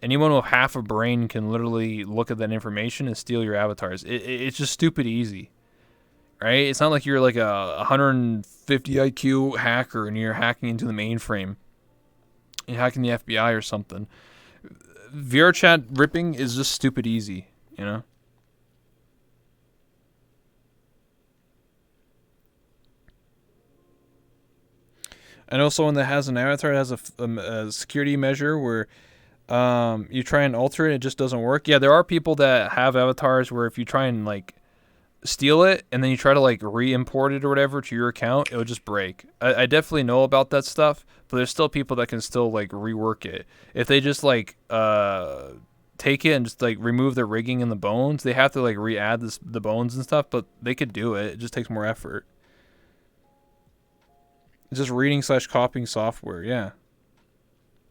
Anyone with half a brain can literally look at that information and steal your avatars. It's just stupid easy. Right? It's not like you're like a 150 IQ hacker and you're hacking into the mainframe. You're hacking the FBI or something. VR chat ripping is just stupid easy, you know? I know someone that has an avatar that has a security measure where you try and alter it, it just doesn't work. Yeah, there are people that have avatars where if you try and like steal it and then you try to like re-import it or whatever to your account, it would just break. I definitely know about that stuff, but there's still people that can still like rework it. If they just like take it and just like remove the rigging and the bones, they have to like re-add the bones and stuff, but they could do it. It just takes more effort. It's just reading / copying software. Yeah.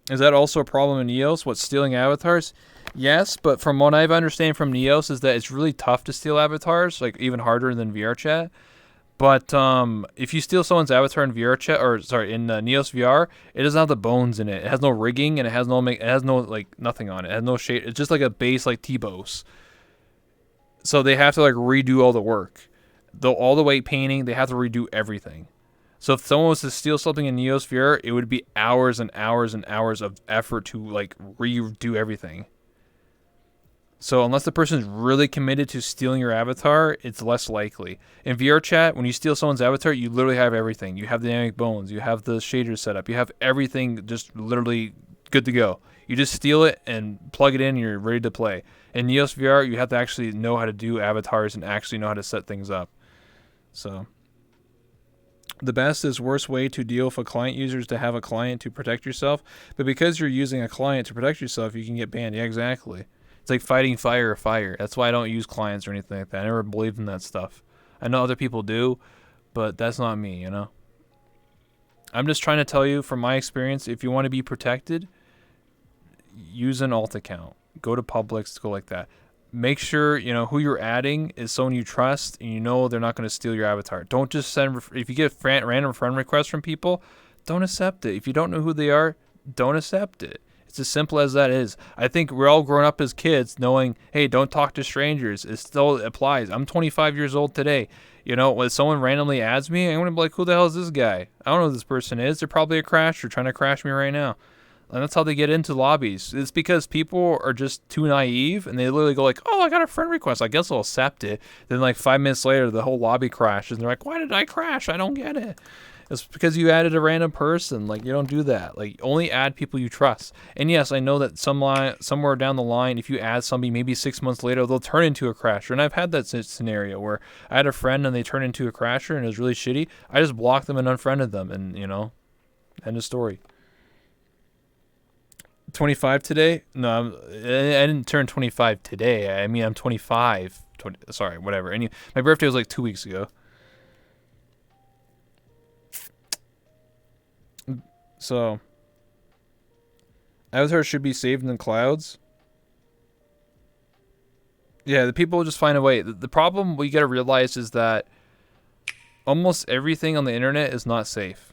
Is that also a problem in Neos? What, stealing avatars? Yes, but from what I've understand from Neos is that it's really tough to steal avatars, like even harder than VRChat. But if you steal someone's avatar in VRChat, or sorry, in Neos VR, it doesn't have the bones in it. It has no rigging and it has no like nothing on it. It has no shade. It's just like a base like T-Bose. So they have to like redo all the work. Though all the weight painting, they have to redo everything. So if someone was to steal something in Neos VR, it would be hours and hours and hours of effort to like redo everything. So unless the person is really committed to stealing your avatar, it's less likely. In VRChat, when you steal someone's avatar, you literally have everything. You have the dynamic bones, you have the shaders set up, you have everything just literally good to go. You just steal it and plug it in and you're ready to play. In Neos VR, you have to actually know how to do avatars and actually know how to set things up. So the best is worst way to deal with a client user is to have a client to protect yourself. But because you're using a client to protect yourself, you can get banned. Yeah, exactly. It's like fighting fire or fire. That's why I don't use clients or anything like that. I never believed in that stuff. I know other people do, but that's not me, you know? I'm just trying to tell you from my experience, if you want to be protected, use an alt account. Go to Publix, go like that. Make sure, you know, who you're adding is someone you trust and you know they're not going to steal your avatar. Don't just send, if you get random friend requests from people, don't accept it. If you don't know who they are, don't accept it. It's as simple as that is. I think we're all grown up as kids knowing, hey, don't talk to strangers. It still applies. I'm 25 years old today. You know, when someone randomly adds me, I'm going to be like, who the hell is this guy? I don't know who this person is. They're probably a crasher trying to crash me right now. And that's how they get into lobbies. It's because people are just too naive and they literally go like, oh, I got a friend request. I guess I'll accept it. Then like 5 minutes later, the whole lobby crashes and they're like, why did I crash? I don't get it. It's because you added a random person. Like, you don't do that. Like, only add people you trust. And yes, I know that somewhere down the line, if you add somebody, maybe 6 months later, they'll turn into a crasher. And I've had that scenario where I had a friend and they turned into a crasher and it was really shitty. I just blocked them and unfriended them, and end of story. 25 today? No, I didn't turn 25 today. I mean, I'm 25. Sorry, whatever. My birthday was like 2 weeks ago. So, Avatar should be saved in the clouds. Yeah, the people will just find a way. The problem we gotta realize is that almost everything on the internet is not safe.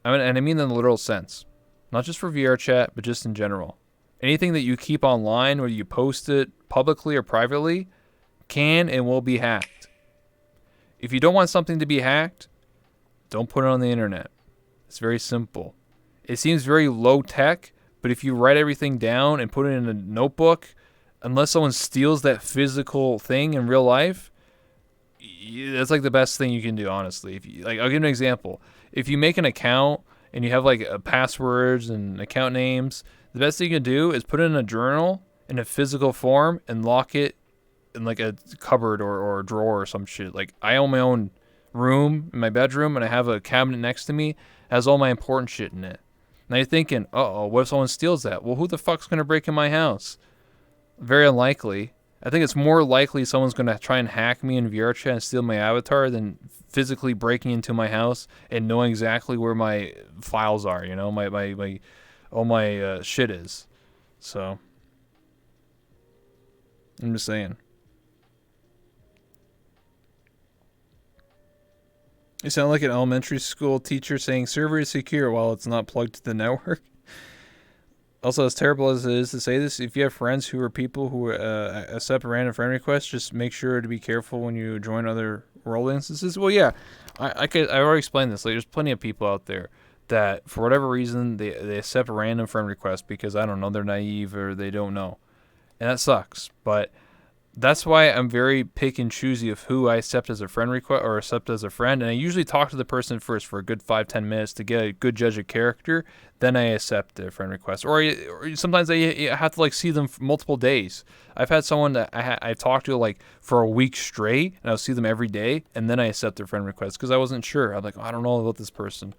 And I mean in the literal sense. Not just for VR chat, but just in general. Anything that you keep online, whether you post it publicly or privately, can and will be hacked. If you don't want something to be hacked, don't put it on the internet. It's very simple. It seems very low tech, but if you write everything down and put it in a notebook, unless someone steals that physical thing in real life, that's like the best thing you can do, honestly. I'll give you an example. If you make an account and you have like passwords and account names, the best thing you can do is put it in a journal in a physical form and lock it in like a cupboard or a drawer or some shit. Like, I own my own room in my bedroom and I have a cabinet next to me that has all my important shit in it. Now you're thinking, what if someone steals that? Well, who the fuck's going to break in my house? Very unlikely. I think it's more likely someone's going to try and hack me in VR chat and steal my avatar than physically breaking into my house and knowing exactly where my files are, all my shit is. So, I'm just saying. You sound like an elementary school teacher saying server is secure while it's not plugged to the network. Also, as terrible as it is to say this, if you have friends who are people who accept random friend requests, just make sure to be careful when you join other world instances. Well, yeah, I already explained this. Like, there's plenty of people out there that, for whatever reason, they accept a random friend request because, I don't know, they're naive or they don't know. And that sucks. But that's why I'm very pick and choosy of who I accept as a friend request or accept as a friend. And I usually talk to the person first for a good 5-10 minutes to get a good judge of character. Then I accept the friend request. Or sometimes I have to like see them for multiple days. I've had someone that I talked to like for a week straight, and I'll see them every day, and then I accept their friend request because I wasn't sure. I'm like, I don't know about this person,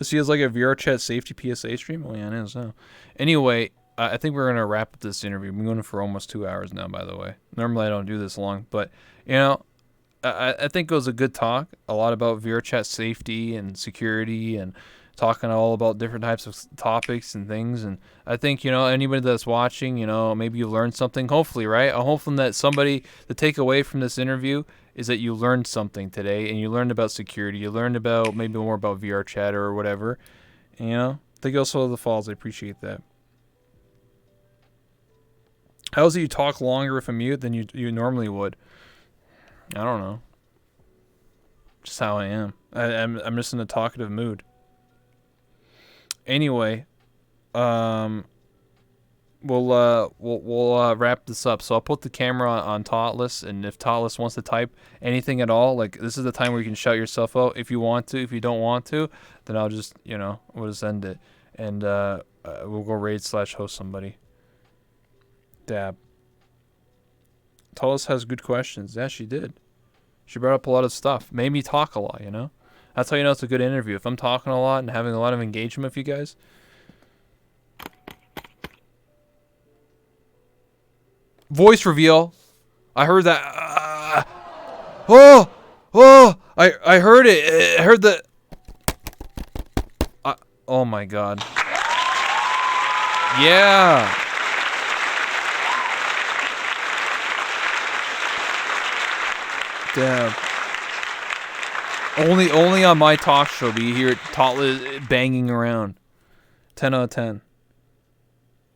See, it's like a VR chat safety PSA stream. Oh yeah, it is. So, anyway. I think we're going to wrap up this interview. We've been going for almost 2 hours now, by the way. Normally I don't do this long, but, I think it was a good talk. A lot about VRChat safety and security and talking all about different types of topics and things. And I think, anybody that's watching, maybe you learned something, hopefully, right? I'm hoping that the takeaway from this interview is that you learned something today and you learned about security. You learned about maybe more about VRChat or whatever. Thank you also to the Falls. I appreciate that. How is it you talk longer with a mute than you normally would? I don't know. Just how I am. I'm just in a talkative mood. Anyway, we'll wrap this up. So I'll put the camera on Totless, and if Totless wants to type anything at all, like, this is the time where you can shout yourself out if you want to. If you don't want to, then I'll just we'll just end it, and we'll go raid/host somebody. Dab. Totless has good questions. Yeah, she did. She brought up a lot of stuff. Made me talk a lot, That's how you know it's a good interview. If I'm talking a lot and having a lot of engagement with you guys. Voice reveal. I heard that. I heard it. I heard the. Oh my god. Yeah. Damn. Only on my talk show do you hear Totless banging around. 10 out of 10.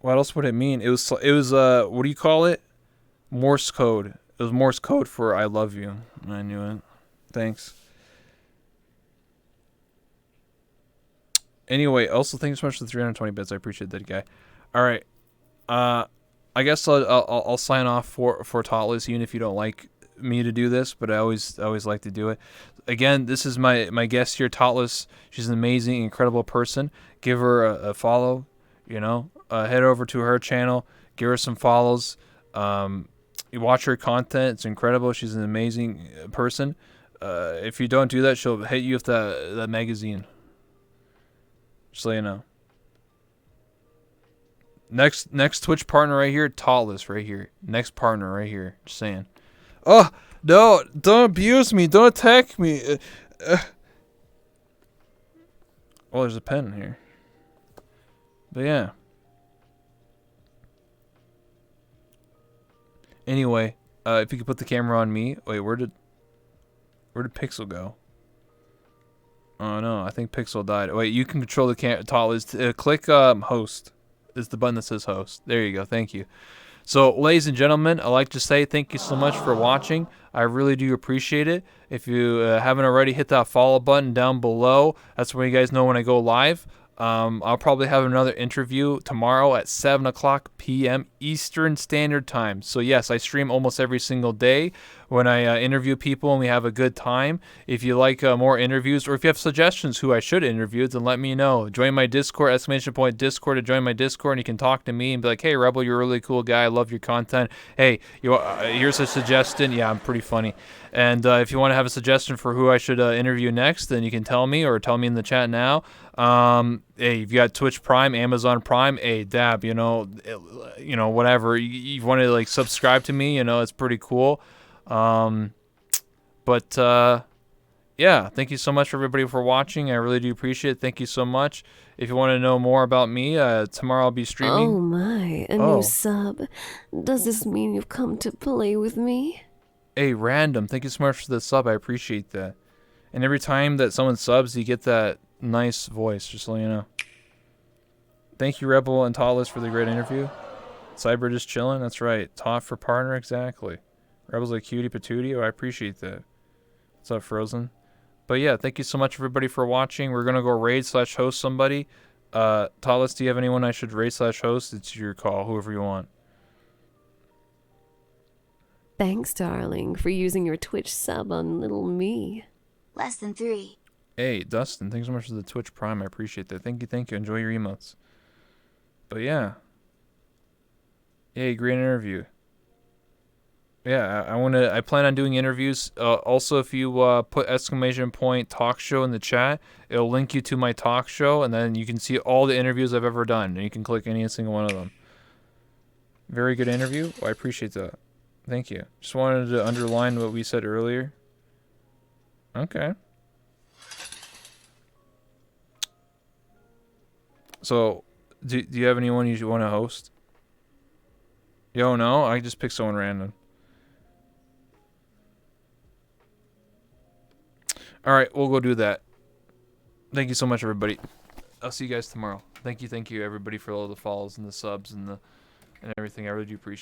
What else would it mean? It was what do you call it? Morse code. It was Morse code for I love you. I knew it. Thanks. Anyway, also thanks so much for the 320 bits. I appreciate that, guy. All right. I guess I'll sign off for Totless, even if you don't like me to do this, but I always like to do it. Again, this is my guest here, Totless. She's an amazing, incredible person. Give her a follow. Head over to her channel, give her some follows. You watch her content; it's incredible. She's an amazing person. If you don't do that, she'll hit you with that magazine. Just so you know. Next Twitch partner right here, Totless right here. Next partner right here. Just saying. Oh no! Don't abuse me! Don't attack me! Oh, there's a pen here. But yeah. Anyway, if you could put the camera on me. Wait, where did Pixel go? Oh no, I think Pixel died. Wait, you can control the Totless. Click host. Is the button that says host. There you go. Thank you. So, ladies and gentlemen, I'd like to say thank you so much for watching. I really do appreciate it. If you haven't already, hit that follow button down below. That's where you guys know when I go live. I'll probably have another interview tomorrow at 7 o'clock p.m. Eastern Standard Time. So yes, I stream almost every single day when I interview people and we have a good time. If you like more interviews, or if you have suggestions who I should interview, then let me know. Join my Discord, !Discord to join my Discord, and you can talk to me and be like, hey, Rebel, you're a really cool guy. I love your content. Hey, here's a suggestion. Yeah, I'm pretty funny. And if you want to have a suggestion for who I should interview next, then you can tell me, or tell me in the chat now. Hey, you've got Twitch Prime, Amazon Prime. Hey, Dab, whatever. You want to like subscribe to me? It's pretty cool. Yeah, thank you so much for everybody for watching. I really do appreciate it. Thank you so much. If you want to know more about me, tomorrow I'll be streaming. Oh my, a new sub. Does this mean you've come to play with me? Hey, Random, thank you so much for the sub. I appreciate that. And every time that someone subs, you get that nice voice, just so you know. Thank you, Rebel and Totless, for the great interview. Cyber just chilling. That's right. Tot for partner, exactly. Rebel's like cutie patootie. Oh, I appreciate that. What's up, Frozen? But yeah, thank you so much, everybody, for watching. We're going to go raid/host somebody. Totless, do you have anyone I should raid/host? It's your call, whoever you want. Thanks, darling, for using your Twitch sub on little me. Less than 3. Hey, Dustin, thanks so much for the Twitch Prime. I appreciate that. Thank you. Enjoy your emotes. But yeah. Hey, great interview. Yeah, I plan on doing interviews. Also, if you put !talk show in the chat, it'll link you to my talk show, and then you can see all the interviews I've ever done, and you can click any single one of them. Very good interview. I appreciate that. Thank you. Just wanted to underline what we said earlier. Okay. So, do you have anyone you want to host? Yo, no? I just picked someone random. Alright, we'll go do that. Thank you so much, everybody. I'll see you guys tomorrow. Thank you, everybody, for all the follows and the subs and everything. I really do appreciate it.